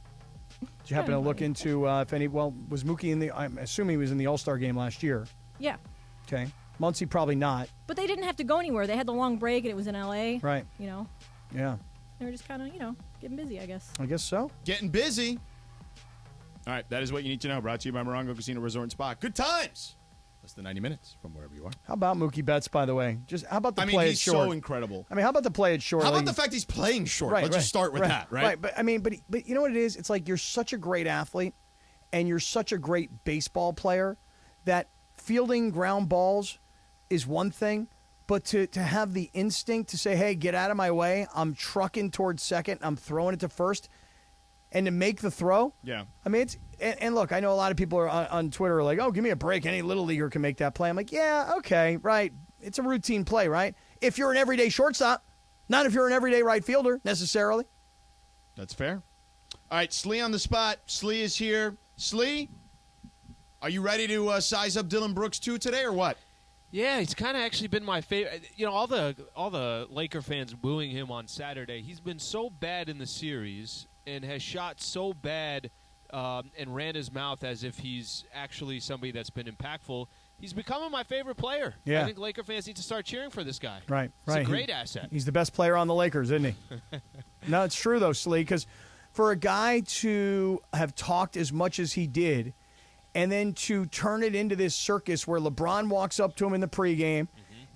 Did you happen to look into if any, was Mookie in the, I'm assuming he was in the All-Star game last year. Yeah. Okay. Muncy probably not. But they didn't have to go anywhere. They had the long break, and it was in L.A. Right. Yeah. They were just kind of, getting busy, I guess. I guess so. Getting busy. All right, that is what you need to know. Brought to you by Morongo Casino Resort and Spa. Good times. Less than 90 minutes from wherever you are. How about Mookie Betts, by the way? Just how about the I mean, play he's it short? so incredible. I mean, how about the play it short? How about Like- the fact he's playing short? Right, Let's just start with that, right? Right, but I mean, but you know what it is? It's like you're such a great athlete, and you're such a great baseball player that fielding ground balls is one thing, but to have the instinct to say, "Hey, get out of my way! I'm trucking towards second. I'm throwing it to first," and to make the throw. Yeah. I mean, it's and look, I know a lot of people are on Twitter are like, "Oh, give me a break! Any little leaguer can make that play." I'm like, "Yeah, okay, right. It's a routine play, right? If you're an everyday shortstop, not if you're an everyday right fielder necessarily." That's fair. All right, Slee on the spot. Slee is here. Slee, are you ready to size up Dylan Brooks too today, or what? Yeah, he's kind of actually been my favorite. All the Laker fans booing him on Saturday. He's been so bad in the series and has shot so bad and ran his mouth as if he's actually somebody that's been impactful. He's becoming my favorite player. Yeah. I think Laker fans need to start cheering for this guy. Right, He's right. a great asset. He's the best player on the Lakers, isn't he? No, it's true, though, Slee, because for a guy to have talked as much as he did and then to turn it into this circus where LeBron walks up to him in the pregame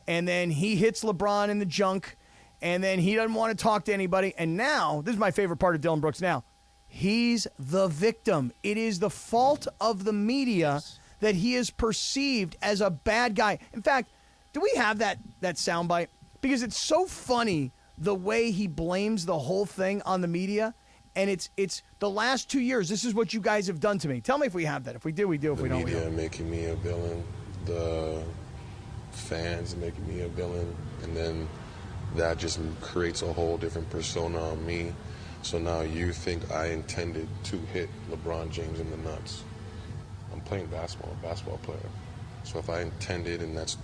and then he hits LeBron in the junk and then he doesn't want to talk to anybody. And now, this is my favorite part of Dylan Brooks now, he's the victim. It is the fault of the media that he is perceived as a bad guy. In fact, do we have that soundbite? Because it's so funny the way he blames the whole thing on the media. And it's the last 2 years, this is what you guys have done to me. Tell me if we have that. If we do, we do. If we don't, we The don't. media making me a villain, the fans making me a villain, and then that just creates a whole different persona on me. So now you think I intended to hit LeBron James in the nuts. I'm playing basketball, I'm a basketball player. So if I intended, and that's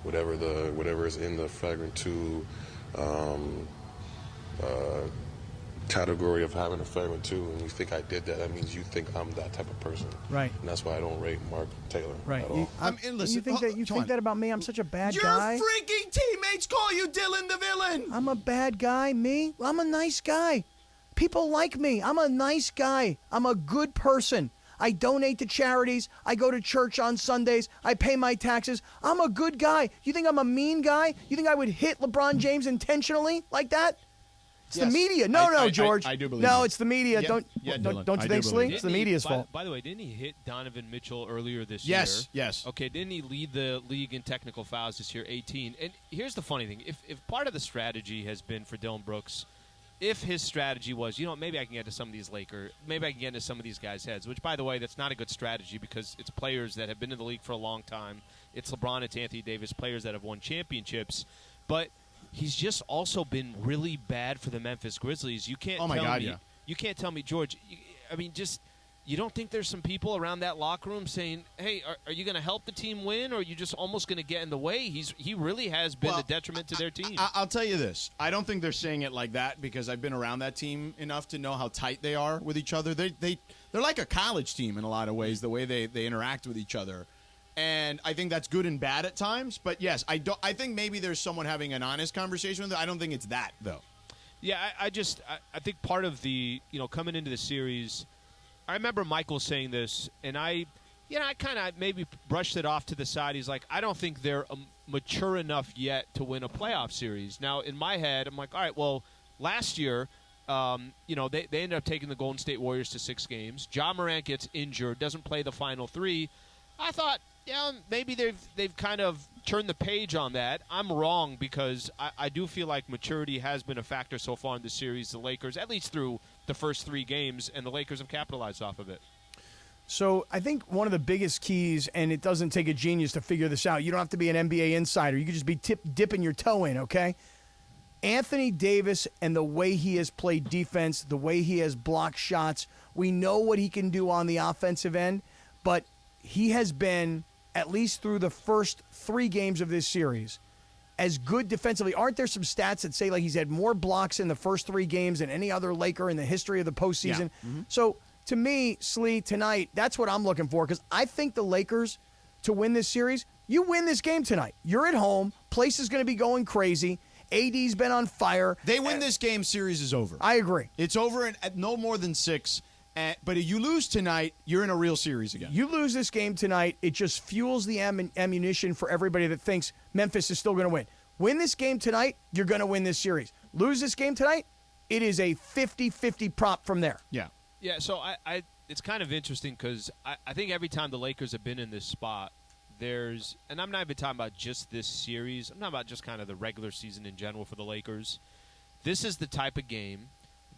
whatever is in the flagrant 2 category of having a flagrant 2, and you think I did that, that means you think I'm that type of person. Right. And that's why I don't rate Mark Taylor Right. at all. You, And listen, you think come on. that about me? I'm such a bad Your guy. freaking teammates call you Dylan the villain. I'm a bad guy. Me? I'm a nice guy. People like me. I'm a nice guy. I'm a good person. I donate to charities. I go to church on Sundays. I pay my taxes. I'm a good guy. You think I'm a mean guy? You think I would hit LeBron James intentionally like that? It's Yes. the media. No, I- George. I do believe No, you. it's the media. Yeah, Don't yeah, don't, Dylan, don't I you do think, believe Slee? you. It's the Didn't he- media's by, fault. By the way, didn't he hit Donovan Mitchell earlier this Yes, year? yes. Okay, didn't he lead the league in technical fouls this year, 18? And here's the funny thing. If part of the strategy has been for Dylan Brooks, if his strategy was, maybe I can get to some of these maybe I can get into some of these guys' heads, which, by the way, that's not a good strategy because it's players that have been in the league for a long time. It's LeBron, it's Anthony Davis, players that have won championships. But he's just also been really bad for the Memphis Grizzlies. You can't Oh, my tell God, me, yeah. You can't tell me, George, you don't think there's some people around that locker room saying, hey, are you going to help the team win, or are you just almost going to get in the way? He really has been Well, a detriment to their team. I'll tell you this. I don't think they're saying it like that because I've been around that team enough to know how tight they are with each other. They're like a college team in a lot of ways, the way they interact with each other. And I think that's good and bad at times. But, yes, I think maybe there's someone having an honest conversation with it. I don't think it's that, though. Yeah, I think part of the, coming into the series, I remember Michael saying this, and I kind of maybe brushed it off to the side. He's like, I don't think they're mature enough yet to win a playoff series. Now, in my head, I'm like, all right, well, last year, they ended up taking the Golden State Warriors to 6 games. Ja Morant gets injured, doesn't play the final 3. I thought, Yeah, maybe they've kind of turned the page on that. I'm wrong because I do feel like maturity has been a factor so far in the series. The Lakers, at least through the first 3 games, and the Lakers have capitalized off of it. So I think one of the biggest keys, and it doesn't take a genius to figure this out. You don't have to be an NBA insider. You could just be dipping your toe in, okay? Anthony Davis and the way he has played defense, the way he has blocked shots, we know what he can do on the offensive end, but he has been, at least through the first 3 games of this series, as good defensively. Aren't there some stats that say like he's had more blocks in the first 3 games than any other Laker in the history of the postseason? Yeah. Mm-hmm. So to me, Slee, tonight, that's what I'm looking for because I think the Lakers, to win this series, you win this game tonight. You're at home. Place is going to be going crazy. AD's been on fire. They win this game, series is over. I agree. It's over at no more than 6. But if you lose tonight, you're in a real series again. You lose this game tonight, it just fuels the ammunition for everybody that thinks Memphis is still going to win. Win this game tonight, you're going to win this series. Lose this game tonight, it is a 50-50 prop from there. Yeah. Yeah, so it's kind of interesting because I think every time the Lakers have been in this spot, and I'm not even talking about just this series, I'm talking about just kind of the regular season in general for the Lakers. This is the type of game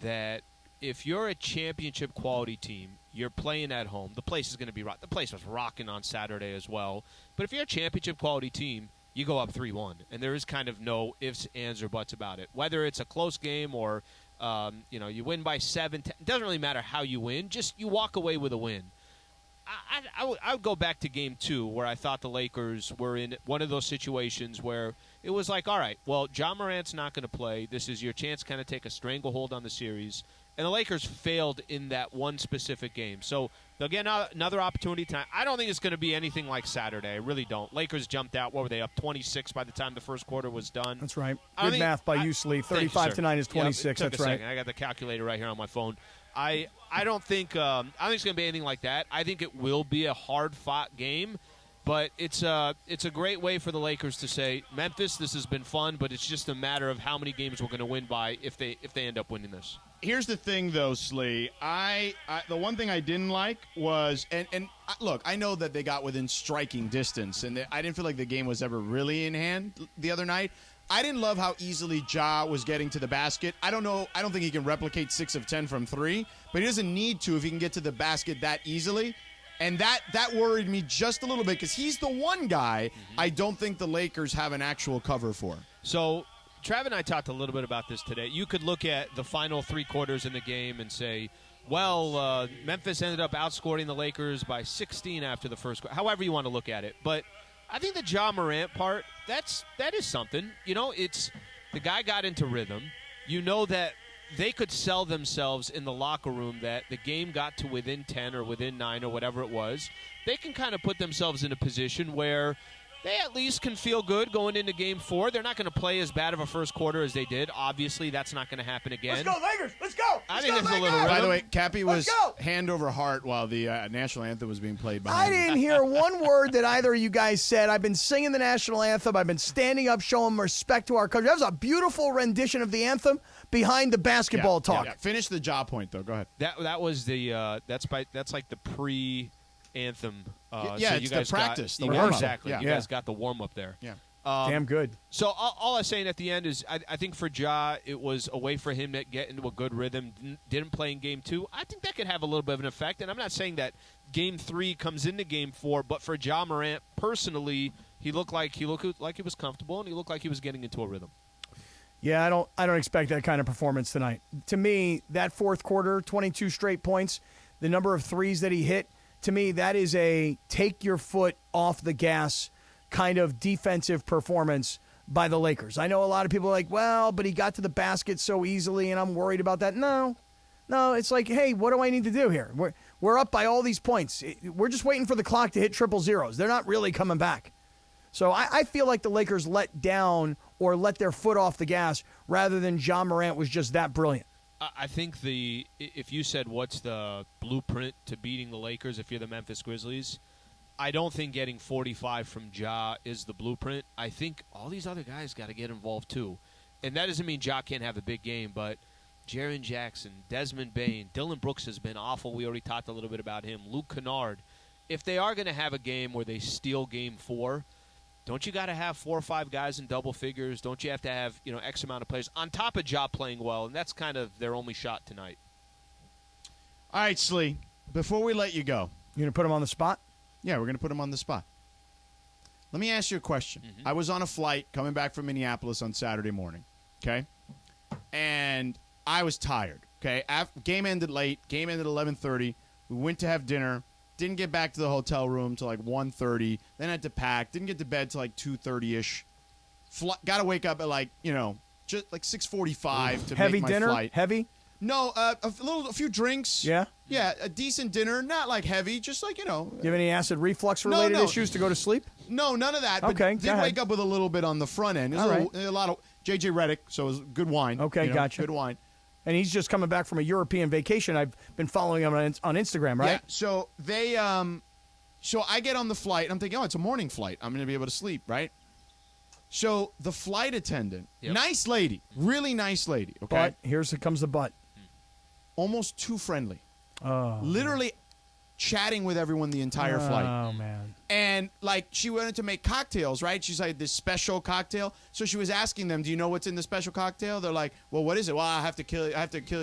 that if you're a championship quality team, you're playing at home, the place is going to be rocked. The place was rocking on Saturday as well. But if you're a championship quality team, you go up 3-1, and there is kind of no ifs, ands, or buts about it. Whether it's a close game or you win by 7, 10, it doesn't really matter how you win. Just you walk away with a win. I would go back to Game 2 where I thought the Lakers were in one of those situations where it was like, all right, well, John Morant's not going to play. This is your chance to kind of take a stranglehold on the series. And the Lakers failed in that one specific game. So they'll get another opportunity tonight. I don't think it's going to be anything like Saturday. I really don't. Lakers jumped out. What were they, up 26 by the time the first quarter was done? That's right. Good math by you, Slee. 35-9 is 26. Took That's a right. second. I got the calculator right here on my phone. I don't think it's going to be anything like that. I think it will be a hard-fought game. But it's a great way for the Lakers to say, Memphis, this has been fun, but it's just a matter of how many games we're going to win by if they end up winning this. Here's the thing, though, Slee. The one thing I didn't like was, and look, I know that they got within striking distance, and I didn't feel like the game was ever really in hand the other night. I didn't love how easily Ja was getting to the basket. I don't think he can replicate 6 of 10 from 3, but he doesn't need to if he can get to the basket that easily. And that worried me just a little bit because he's the one guy I don't think the Lakers have an actual cover for. So Trav and I talked a little bit about this today. You could look at the final 3 quarters in the game and say, well, Memphis ended up outscoring the Lakers by 16 after the first quarter. However you want to look at it. But I think the Ja Morant part, that is something. It's the guy got into rhythm. You know that they could sell themselves in the locker room that the game got to within 10 or within 9 or whatever it was. They can kind of put themselves in a position where they at least can feel good going into Game 4. They're not going to play as bad of a first quarter as they did. Obviously, that's not going to happen again. Let's go, Lakers! Let's go! I think there's a little By rhythm. the way, Cappy was hand over heart while the national anthem was being played behind I didn't hear one word that either of you guys said. I've been singing the national anthem. I've been standing up, showing respect to our country. That was a beautiful rendition of the anthem behind the basketball talk. Yeah. Finish the Ja point, though. Go ahead. That was the that's like the pre-anthem. It's the practice, the warm-up. warm-up. Exactly. Yeah. You guys got the warm-up there. Yeah. Damn good. So all I'm saying at the end is I think for Ja, it was a way for him to get into a good rhythm. Didn't play in Game 2. I think that could have a little bit of an effect. And I'm not saying that Game 3 comes into Game 4, but for Ja Morant personally, he looked like he was comfortable and he looked like he was getting into a rhythm. Yeah, I don't expect that kind of performance tonight. To me, that fourth quarter, 22 straight points, the number of threes that he hit, to me, that is a take your foot off the gas kind of defensive performance by the Lakers. I know a lot of people are like, well, but he got to the basket so easily, and I'm worried about that. No, it's like, hey, what do I need to do here? We're up by all these points. We're just waiting for the clock to hit triple zeros. They're not really coming back. So I feel like the Lakers let down or let their foot off the gas rather than Ja Morant was just that brilliant. I think if you said what's the blueprint to beating the Lakers if you're the Memphis Grizzlies, I don't think getting 45 from Ja is the blueprint. I think all these other guys got to get involved too. And that doesn't mean Ja can't have a big game, but Jaren Jackson, Desmond Bane, Dylan Brooks has been awful. We already talked a little bit about him. Luke Kennard. if they are going to have a game where they steal game 4, don't you got to have 4 or 5 guys in double figures? Don't you have to have, X amount of players on top of Ja playing well? And that's kind of their only shot tonight. All right, Slee, before we let you go. You going to put him on the spot? Yeah, we're going to put him on the spot. Let me ask you a question. I was on a flight coming back from Minneapolis on Saturday morning, okay? And I was tired, okay? Game ended late. Game ended at 11:30. We went to have dinner. Didn't get back to the hotel room till like 1:30. Then had to pack. Didn't get to bed till like 2:30-ish. Got to wake up at like, just like 6:45 to Heavy make my dinner? flight. Heavy? No, a few drinks. Yeah? Yeah, a decent dinner. Not like heavy, just like, You have any acid reflux-related No. issues to go to sleep? No, none of that. But Okay, go did ahead. wake up with a little bit on the front end. It was All right. a lot of J.J. Redick, so it was good wine. Okay, gotcha. Good wine. And he's just coming back from a European vacation. I've been following him on Instagram, right? Yeah, so they so I get on the flight, and I'm thinking, it's a morning flight. I'm going to be able to sleep, right? So the flight attendant, nice lady, really nice lady, okay? But comes the but. Almost too friendly. Oh. Literally chatting with everyone the entire flight. Oh, man. And, like, she wanted to make cocktails, right? She's like, this special cocktail. So she was asking them, do you know what's in the special cocktail? They're like, well, what is it? Well, I have to kill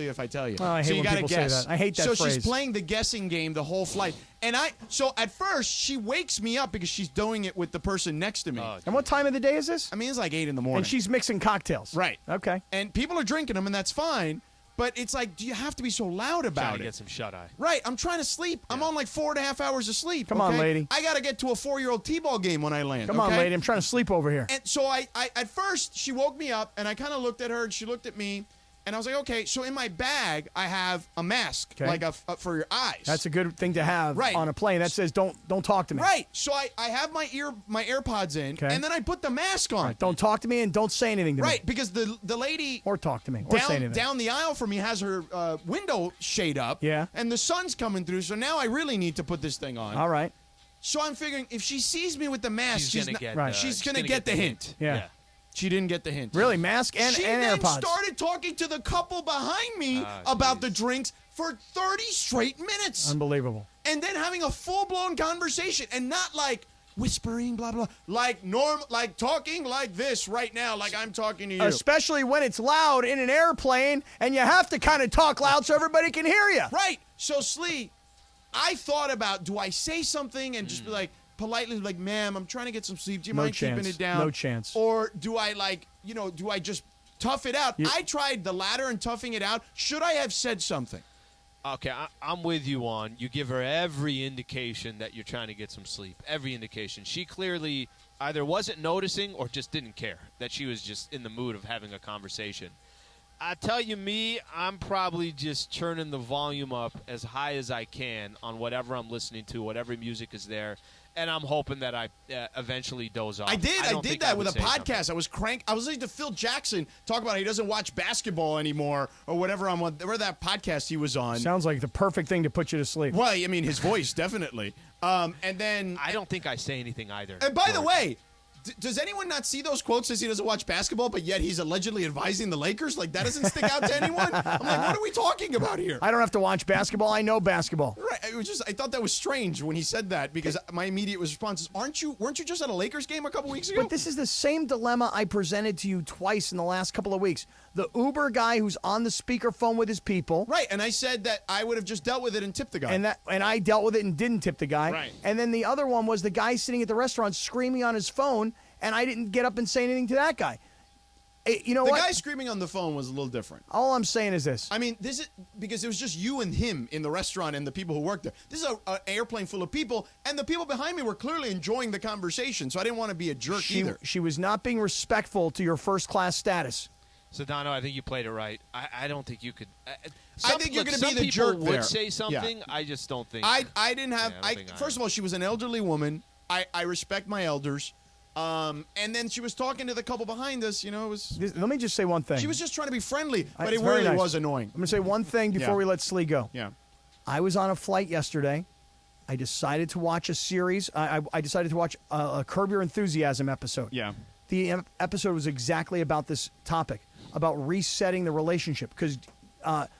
you if I tell you. Oh, I hate so you when gotta people guess. say that. I hate that so phrase. she's playing the guessing game the whole flight. And so at first, she wakes me up because she's doing it with the person next to me. And what time of the day is this? I mean, it's like 8 in the morning. And she's mixing cocktails. Right. Okay. And people are drinking them, and that's fine. But it's like, do you have to be so loud about Trying it? to get some shut-eye. Right. I'm trying to sleep. I'm on like 4.5 hours of sleep. Come on, okay? lady. I got to get to a 4-year-old T-ball game when I land. Come on, okay? lady. I'm trying to sleep over here. And so I at first, she woke me up, and I kind of looked at her, and she looked at me, and I was like, okay. So in my bag, I have a mask, Okay. like for your eyes. That's a good thing to have Right. on a plane. That says, don't talk to me. Right. So I have my AirPods in, Okay. and then I put the mask on. Right. Don't talk to me and don't say anything to me. Right, because the lady Or talk to me. Or say anything. down the aisle from me has her window shade up. Yeah. And the sun's coming through, so now I really need to put this thing on. All right. So I'm figuring if she sees me with the mask, She's going to get, right. she's gonna get the hint. Yeah. She didn't get the hint. Really? Mask and She then AirPods. started talking to the couple behind me about the drinks for 30 straight minutes. Unbelievable. And then having a full-blown conversation and not like whispering, blah, blah, like talking like this right now, like I'm talking to you. Especially when it's loud in an airplane and you have to kind of talk loud so everybody can hear you. Right. So, Slee, I thought about, do I say something and just be like, politely like, ma'am, I'm trying to get some sleep. Do you mind keeping it down? No chance. Or do I do I just tough it out? I tried the latter and toughing it out. Should I have said something? Okay, I'm with you on. You give her every indication that you're trying to get some sleep. Every indication. She clearly either wasn't noticing or just didn't care that she was just in the mood of having a conversation. I tell you, I'm probably just turning the volume up as high as I can on whatever I'm listening to, whatever music is there. And I'm hoping that I eventually doze off. I did that with a podcast. Something. I was listening to Phil Jackson talk about how he doesn't watch basketball anymore or whatever whatever that podcast he was on. Sounds like the perfect thing to put you to sleep. Well, I mean, his voice, definitely. And then... I don't think I say anything either. And by the George. way... does anyone not see those quotes as he doesn't watch basketball, but yet he's allegedly advising the Lakers? Like, that doesn't stick out to anyone? I'm like, what are we talking about here? I don't have to watch basketball. I know basketball. Right. I thought that was strange when he said that because my immediate response is, weren't you just at a Lakers game a couple weeks ago? But this is the same dilemma I presented to you twice in the last couple of weeks. The Uber guy who's on the speakerphone with his people. Right, and I said that I would have just dealt with it and tipped the guy. And I dealt with it and didn't tip the guy. Right. And then the other one was the guy sitting at the restaurant screaming on his phone, and I didn't get up and say anything to that guy. You know the what? guy screaming on the phone was a little different. All I'm saying is this. I mean, this is because it was just you and him in the restaurant and the people who worked there. This is an airplane full of people, and the people behind me were clearly enjoying the conversation, so I didn't want to be a jerk either. She was not being respectful to your first-class status. Sedano, I think you played it right. I don't think you could. I think you're going to be the jerk jerk would there. say something. Yeah. I just don't think. I didn't have. Yeah, First of all, she was an elderly woman. I respect my elders. And then she was talking to the couple behind us. You know, it was. Let me just say one thing. She was just trying to be friendly, but it It's very really nice. was annoying. I'm going to say one thing before we let Slee go. Yeah. I was on a flight yesterday. I decided to watch a series. I decided to watch a Curb Your Enthusiasm episode. Yeah. The episode was exactly about this topic, about resetting the relationship. Because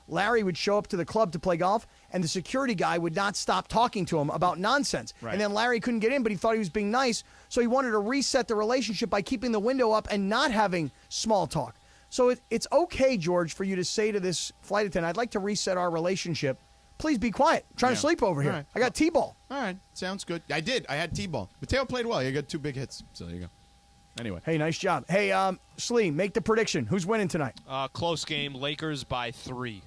Larry would show up to the club to play golf, and the security guy would not stop talking to him about nonsense. Right. And then Larry couldn't get in, but he thought he was being nice, so he wanted to reset the relationship by keeping the window up and not having small talk. So it's okay, George, for you to say to this flight attendant, I'd like to reset our relationship. Please be quiet. I'm trying to sleep over here. All right. I got T-ball. All right, sounds good. I did. I had T-ball. Mateo played well. You got 2 big hits. So there you go. Anyway. Hey, nice job. Hey, Slee, make the prediction. Who's winning tonight? Close game. Lakers by 3.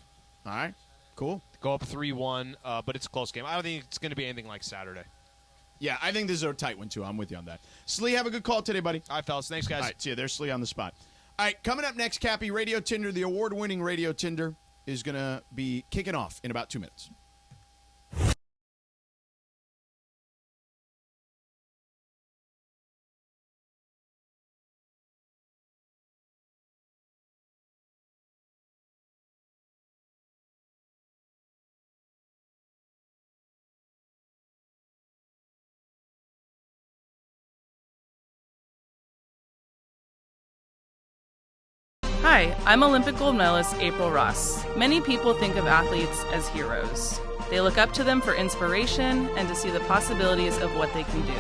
All right. Cool. Go up 3-1, but it's a close game. I don't think it's going to be anything like Saturday. Yeah, I think this is a tight one, too. I'm with you on that. Slee, have a good call today, buddy. All right, fellas. Thanks, guys. All right, see you. There's Slee on the spot. All right, coming up next, Cappy, Radio Tinder, the award-winning Radio Tinder, is going to be kicking off in about 2 minutes. Hi, I'm Olympic gold medalist April Ross. Many people think of athletes as heroes. They look up to them for inspiration and to see the possibilities of what they can do.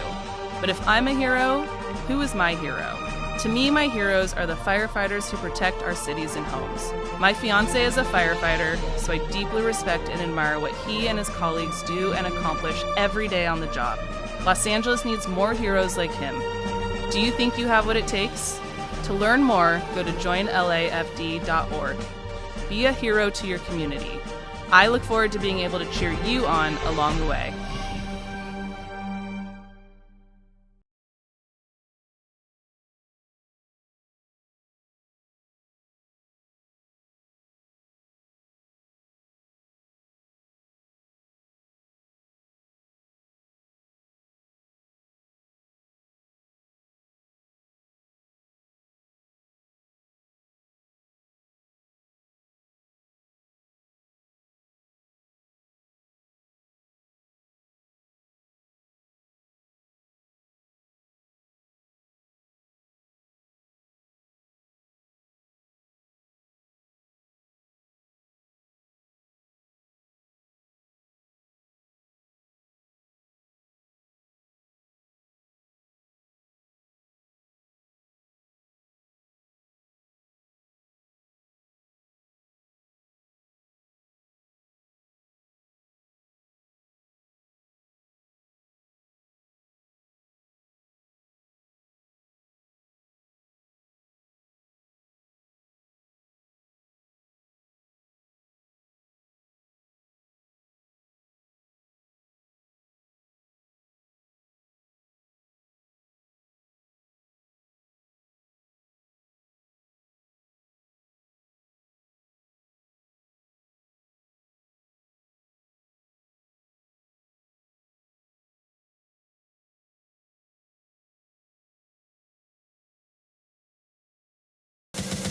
But if I'm a hero, who is my hero? To me, my heroes are the firefighters who protect our cities and homes. My fiancé is a firefighter, so I deeply respect and admire what he and his colleagues do and accomplish every day on the job. Los Angeles needs more heroes like him. Do you think you have what it takes? To learn more, go to joinlafd.org. Be a hero to your community. I look forward to being able to cheer you on along the way.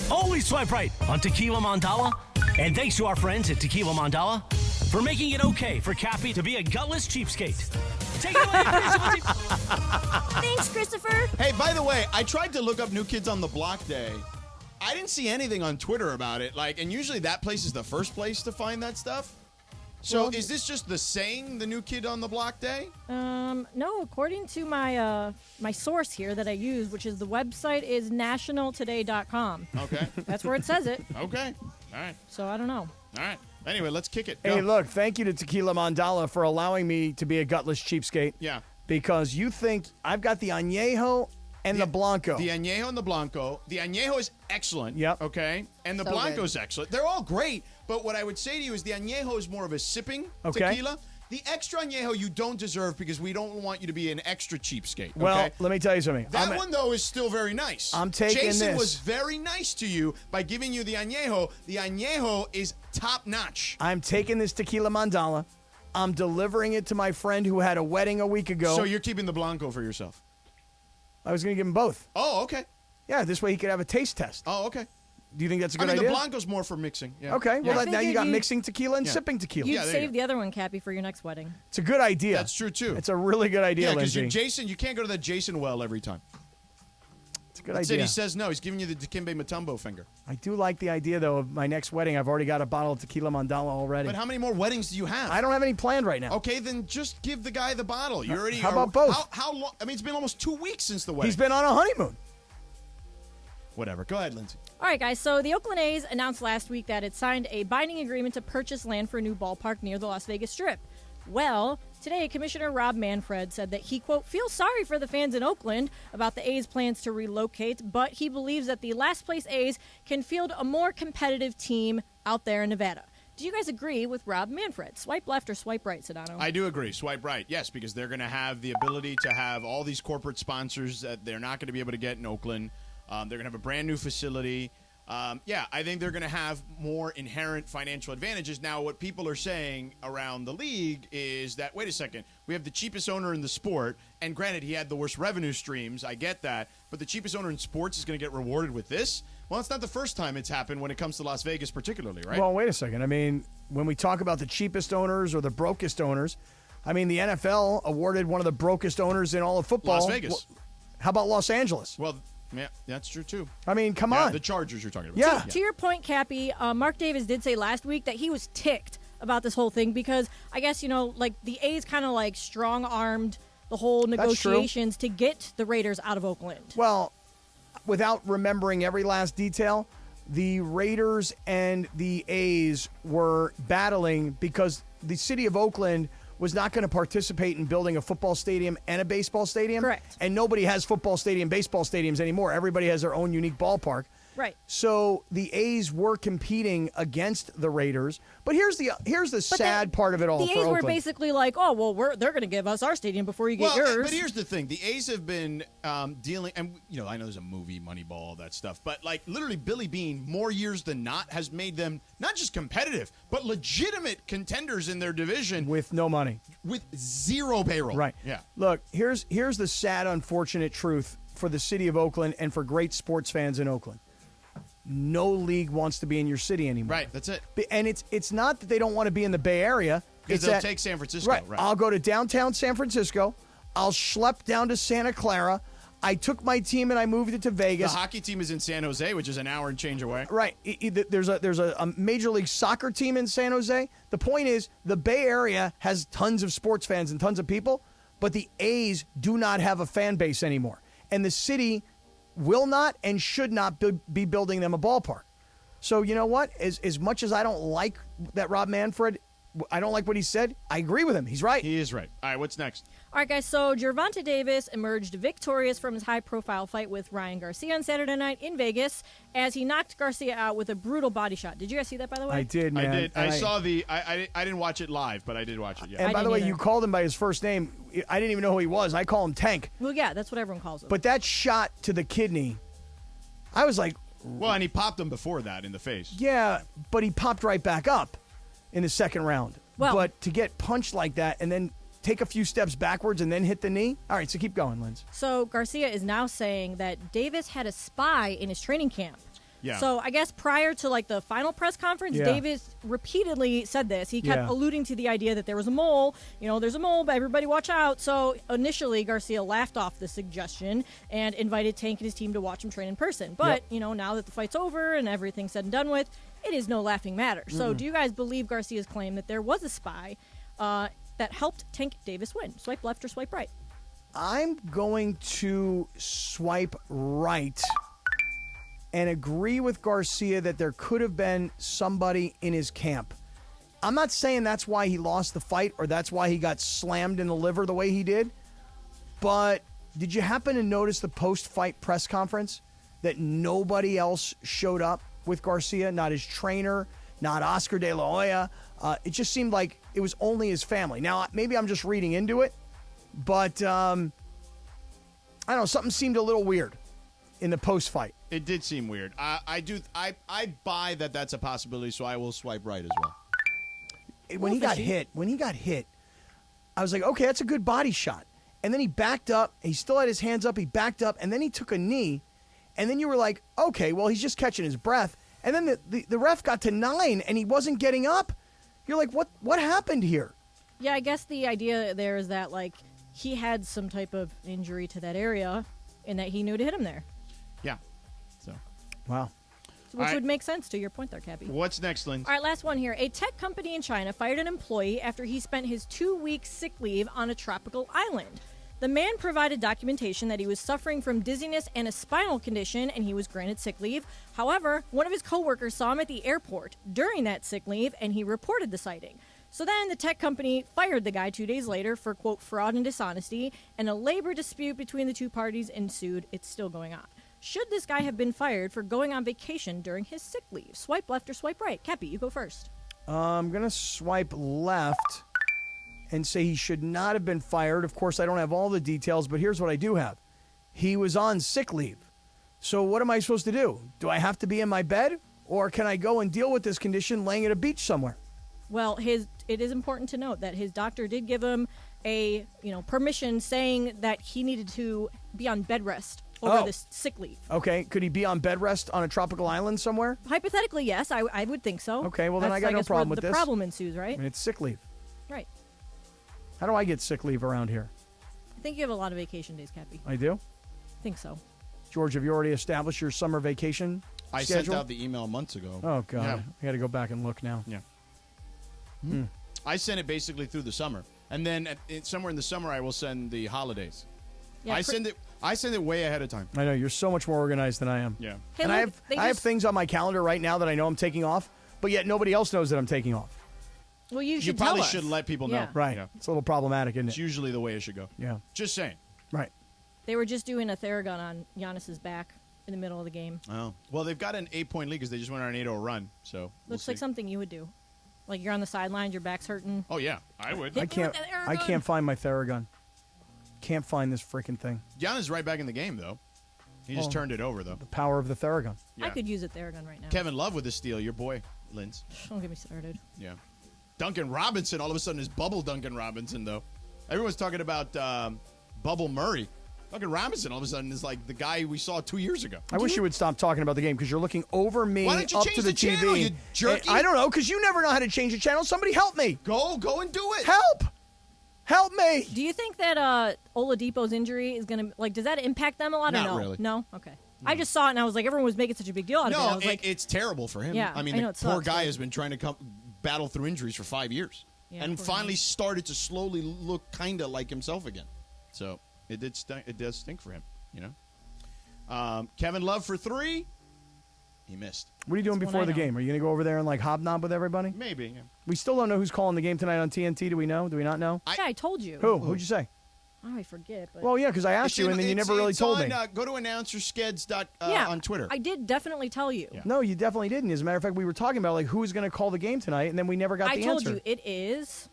Always swipe right on Tequila Mandala. And thanks to our friends at Tequila Mandala for making it okay for Cappy to be a gutless cheapskate. Take it away, Christopher. Thanks, Christopher. Hey, by the way, I tried to look up New Kids on the Block Day. I didn't see anything on Twitter about it. And usually that place is the first place to find that stuff. So is this just the saying, the New Kid on the Block Day? No, according to my my source here that I use, which is the website is nationaltoday.com. Okay. That's where it says it. Okay. All right. So I don't know. All right. Anyway, let's kick it. Hey, Go. look, thank you to Tequila Mandala for allowing me to be a gutless cheapskate. Yeah. Because you think I've got the Añejo and the Blanco. The Añejo and the Blanco. The Añejo is excellent. Yep. Okay. And the So Blanco's excellent. They're all great. But what I would say to you is the Añejo is more of a sipping tequila. The extra Añejo you don't deserve because we don't want you to be an extra cheapskate. Okay? Well, let me tell you something. That one, though, is still very nice. I'm taking Jason this. was very nice to you by giving you the Añejo. The Añejo is top-notch. I'm taking this Tequila Mandala. I'm delivering it to my friend who had a wedding a week ago. So you're keeping the Blanco for yourself? I was going to give him both. Oh, okay. Yeah, this way he could have a taste test. Oh, okay. Do you think that's a good the idea? Blanco's more for mixing. Yeah. Okay, well, I now you figured got you- mixing tequila and sipping tequila. You'd there you save go. the other one, Cappy, for your next wedding. It's a good idea. That's true, too. It's a really good idea, Yeah, because Lindsay. Jason, you can't go to that Jason well every time. It's a Good That's idea. it. He says no. He's giving you the Dikembe Mutombo finger. I do like the idea, though, of my next wedding. I've already got a bottle of tequila mandala already. But how many more weddings do you have? I don't have any planned right now. Okay, then just give the guy the bottle. You already. How about both? How long? I mean, it's been almost 2 weeks since the wedding. He's been on a honeymoon. Whatever. Go ahead, Lindsay. All right, guys. So the Oakland A's announced last week that it signed a binding agreement to purchase land for a new ballpark near the Las Vegas Strip. Well, today, Commissioner Rob Manfred said that he, quote, feels sorry for the fans in Oakland about the A's plans to relocate, but he believes that the last place A's can field a more competitive team out there in Nevada. Do you guys agree with Rob Manfred? Swipe left or swipe right, Sedano? I do agree. Swipe right. Yes, because they're going to have the ability to have all these corporate sponsors that they're not going to be able to get in Oakland. They're going to have a brand new facility. I think they're going to have more inherent financial advantages. Now, what people are saying around the league is that, wait a second, we have the cheapest owner in the sport, and granted, he had the worst revenue streams. I get that. But the cheapest owner in sports is going to get rewarded with this? Well, it's not the first time it's happened when it comes to Las Vegas particularly, right? Well, wait a second. I mean, when we talk about the cheapest owners or the brokest owners, I mean, the NFL awarded one of the brokest owners in all of football. Las Vegas. How about Los Angeles? Well, yeah, that's true, too. I mean, come on. The Chargers you're talking about. Yeah. To your point, Cappy, Mark Davis did say last week that he was ticked about this whole thing because I guess, like the A's kind of like strong-armed the whole negotiations to get the Raiders out of Oakland. Well, without remembering every last detail, the Raiders and the A's were battling because the city of Oakland was not going to participate in building a football stadium and a baseball stadium. Correct. And nobody has football stadium, baseball stadiums anymore. Everybody has their own unique ballpark. Right. So the A's were competing against the Raiders. But here's the sad part of it all The for A's were Oakland. basically like, oh, well, they're going to give us our stadium before you get yours. But here's the thing. The A's have been dealing, and, I know there's a movie, Moneyball, all that stuff, but, like, literally Billy Beane, more years than not, has made them not just competitive, but legitimate contenders in their division. With no money. With zero payroll. Right. Yeah. Look, here's the sad, unfortunate truth for the city of Oakland and for great sports fans in Oakland. No league wants to be in your city anymore. Right, that's it. And it's not that they don't want to be in the Bay Area. Because It's they'll that- take San Francisco. Right. Right. I'll go to downtown San Francisco. I'll schlep down to Santa Clara. I took my team and I moved it to The Vegas. hockey team is in San Jose, which is an hour and change away. Right. There's a Major League Soccer team in San Jose. The point is the Bay Area has tons of sports fans and tons of people, but the A's do not have a fan base anymore. And the city will not and should not be building them a ballpark. So you know what? As much as I don't like that Rob Manfred, I don't like what he said, I agree with him. He's right. He is right. All right, what's next? All right, guys, so Gervonta Davis emerged victorious from his high-profile fight with Ryan Garcia on Saturday night in Vegas as he knocked Garcia out with a brutal body shot. Did you guys see that, by the way? I did, man. I did. And I saw I didn't watch it live, but I did watch it, yeah. And by the didn't way, either. you called him by his first name. I didn't even know who he was. I call him Tank. Well, yeah, that's what everyone calls him. But that shot to the kidney, I was like, Well, and he popped him before that in the face. yeah, but he popped right back up in the second round. Well- but to get punched like that and then take a few steps backwards and then hit the knee. All right, so keep going, Linz. So Garcia is now saying that Davis had a spy in his training camp. Yeah. So I guess prior to like the final press conference, Yeah. Davis repeatedly said this. He kept Yeah. alluding to the idea that there was a mole. There's a mole, but everybody watch out. So initially, Garcia laughed off the suggestion and invited Tank and his team to watch him train in person. But, now that the fight's over and everything's said and done with, it is no laughing matter. So do you guys believe Garcia's claim that there was a spy that helped Tank Davis win? Swipe left or swipe right? I'm going to swipe right and agree with Garcia that there could have been somebody in his camp. I'm not saying that's why he lost the fight or that's why he got slammed in the liver the way he did, but did you happen to notice the post-fight press conference that nobody else showed up with Garcia? Not his trainer, not Oscar De La Hoya. It just seemed like it was only his family. Now, maybe I'm just reading into it, but I don't know, something seemed a little weird in the post-fight. It did seem weird. I buy that that's a possibility, so I will swipe right as well. When he got hit, I was like, okay, that's a good body shot. And then he backed up. He still had his hands up. He backed up, and then he took a knee. And then you were like, okay, well, he's just catching his breath. And then the ref got to 9, and he wasn't getting up. You're like, what happened here? Yeah, I guess the idea there is that, like, he had some type of injury to that area and that he knew to hit him there. Yeah. So, Wow. Which would make sense to your point there, Cappy. what's next, Lynn? All right, last one here. A tech company in China fired an employee after he spent his 2-week sick leave on a tropical island. The man provided documentation that he was suffering from dizziness and a spinal condition, and he was granted sick leave. However, one of his coworkers saw him at the airport during that sick leave, and he reported the sighting. So then the tech company fired the guy 2 days later for, quote, fraud and dishonesty, and a labor dispute between the two parties ensued. It's still going on. Should this guy have been fired for going on vacation during his sick leave? Swipe left or swipe right? Cappy, you go first. I'm going to swipe left and say he should not have been fired. Of course, I don't have all the details, but here's what I do have. He was on sick leave. So what am I supposed to do? Do I have to be in my bed, or can I go and deal with this condition laying at a beach somewhere? Well, it is important to note that his doctor did give him a permission saying that he needed to be on bed rest over this sick leave. Okay. Could he be on bed rest on a tropical island somewhere? Hypothetically, yes, I would think so. Okay, well, then I got no problem with the this. problem ensues, right? I mean, it's sick leave. Right. How do I get sick leave around here? I think you have a lot of vacation days, Cappy. I do? I think so. George, have you already established your summer vacation I schedule? sent out the email months ago. Oh, God. Yeah. I got to go back and look now. Yeah. I send it basically through the summer, and then somewhere in the summer I will send the holidays. Yeah, I send it way ahead of time. I know. You're so much more organized than I am. Yeah. Hey, And look, I have things on my calendar right now that I know I'm taking off, but yet nobody else knows that I'm taking off. Well, you You should probably tell us. should let people know. Yeah. Right. Yeah. It's a little problematic, isn't It's it? usually the way it should go. Yeah. Just saying. Right. They were just doing a Theragun on Giannis's back in the middle of the game. Oh. Well, they've got an 8-point lead because they just went on an 8-0 run. So Looks like something you would do. Like you're on the sidelines, your back's hurting. Oh yeah, I would. Hit I me can't. with that I Theragun. can't find my Theragun. Can't find this freaking thing. Giannis right back in the game though. He just turned it over though. The power of the Theragun. Yeah. I could use a Theragun right now. Kevin Love with the steal. Your boy, Linz. Don't get me started. Yeah. Duncan Robinson all of a sudden is bubble Duncan Robinson though. Everyone's talking about Bubble Murray. Duncan Robinson all of a sudden is like the guy we saw 2 years ago. I wish you would stop talking about the game because you're looking over me Why don't you up change to the, the channel, TV. you jerky? I don't know because you never know how to change the channel. Somebody help me. Go and do it. Help me. Do you think that Oladipo's injury is going to, does that impact them a lot Not or no? really. No? Okay. I just saw it and I was like, everyone was making such a big deal out of it. I No, was like, it's terrible for him. Yeah, I mean, I know the it poor sucks, guy but- has been trying to battle through injuries for 5 years, Yeah, and poor finally guy. started to slowly look kind of like himself again. So it did. It does stink for him, you know. Kevin Love for 3, he missed. What are you doing That's before one the I know. game? Are you going to go over there and hobnob with everybody? Maybe. Yeah. We still don't know who's calling the game tonight on TNT. Do we know? Do we not know? yeah, I told you. Who? Who'd you say? Oh, I forget. But Well, yeah, because I asked you and then you never really told me. Go to announcerskeds yeah, on Twitter. I did definitely tell you. Yeah. No, you definitely didn't. As a matter of fact, we were talking about who's going to call the game tonight, and then we never got I the told answer. you it is.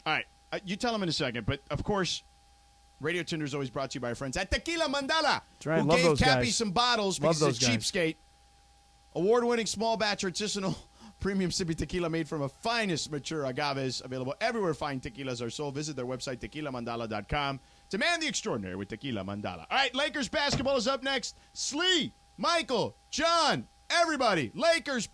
All right, you tell him in a second, but of course, Radio Tinder is always brought to you by our friends at Tequila Mandala, That's right. who Love gave those Cappy guys. some bottles Love because he's a those guys. cheapskate. Award-winning small batch artisanal premium sippy tequila made from the finest mature agaves, available everywhere fine tequilas are sold. Visit their website, tequilamandala.com. Demand the extraordinary with Tequila Mandala. All right, Lakers basketball is up next. Slee, Michael, John, everybody, Lakers basketball.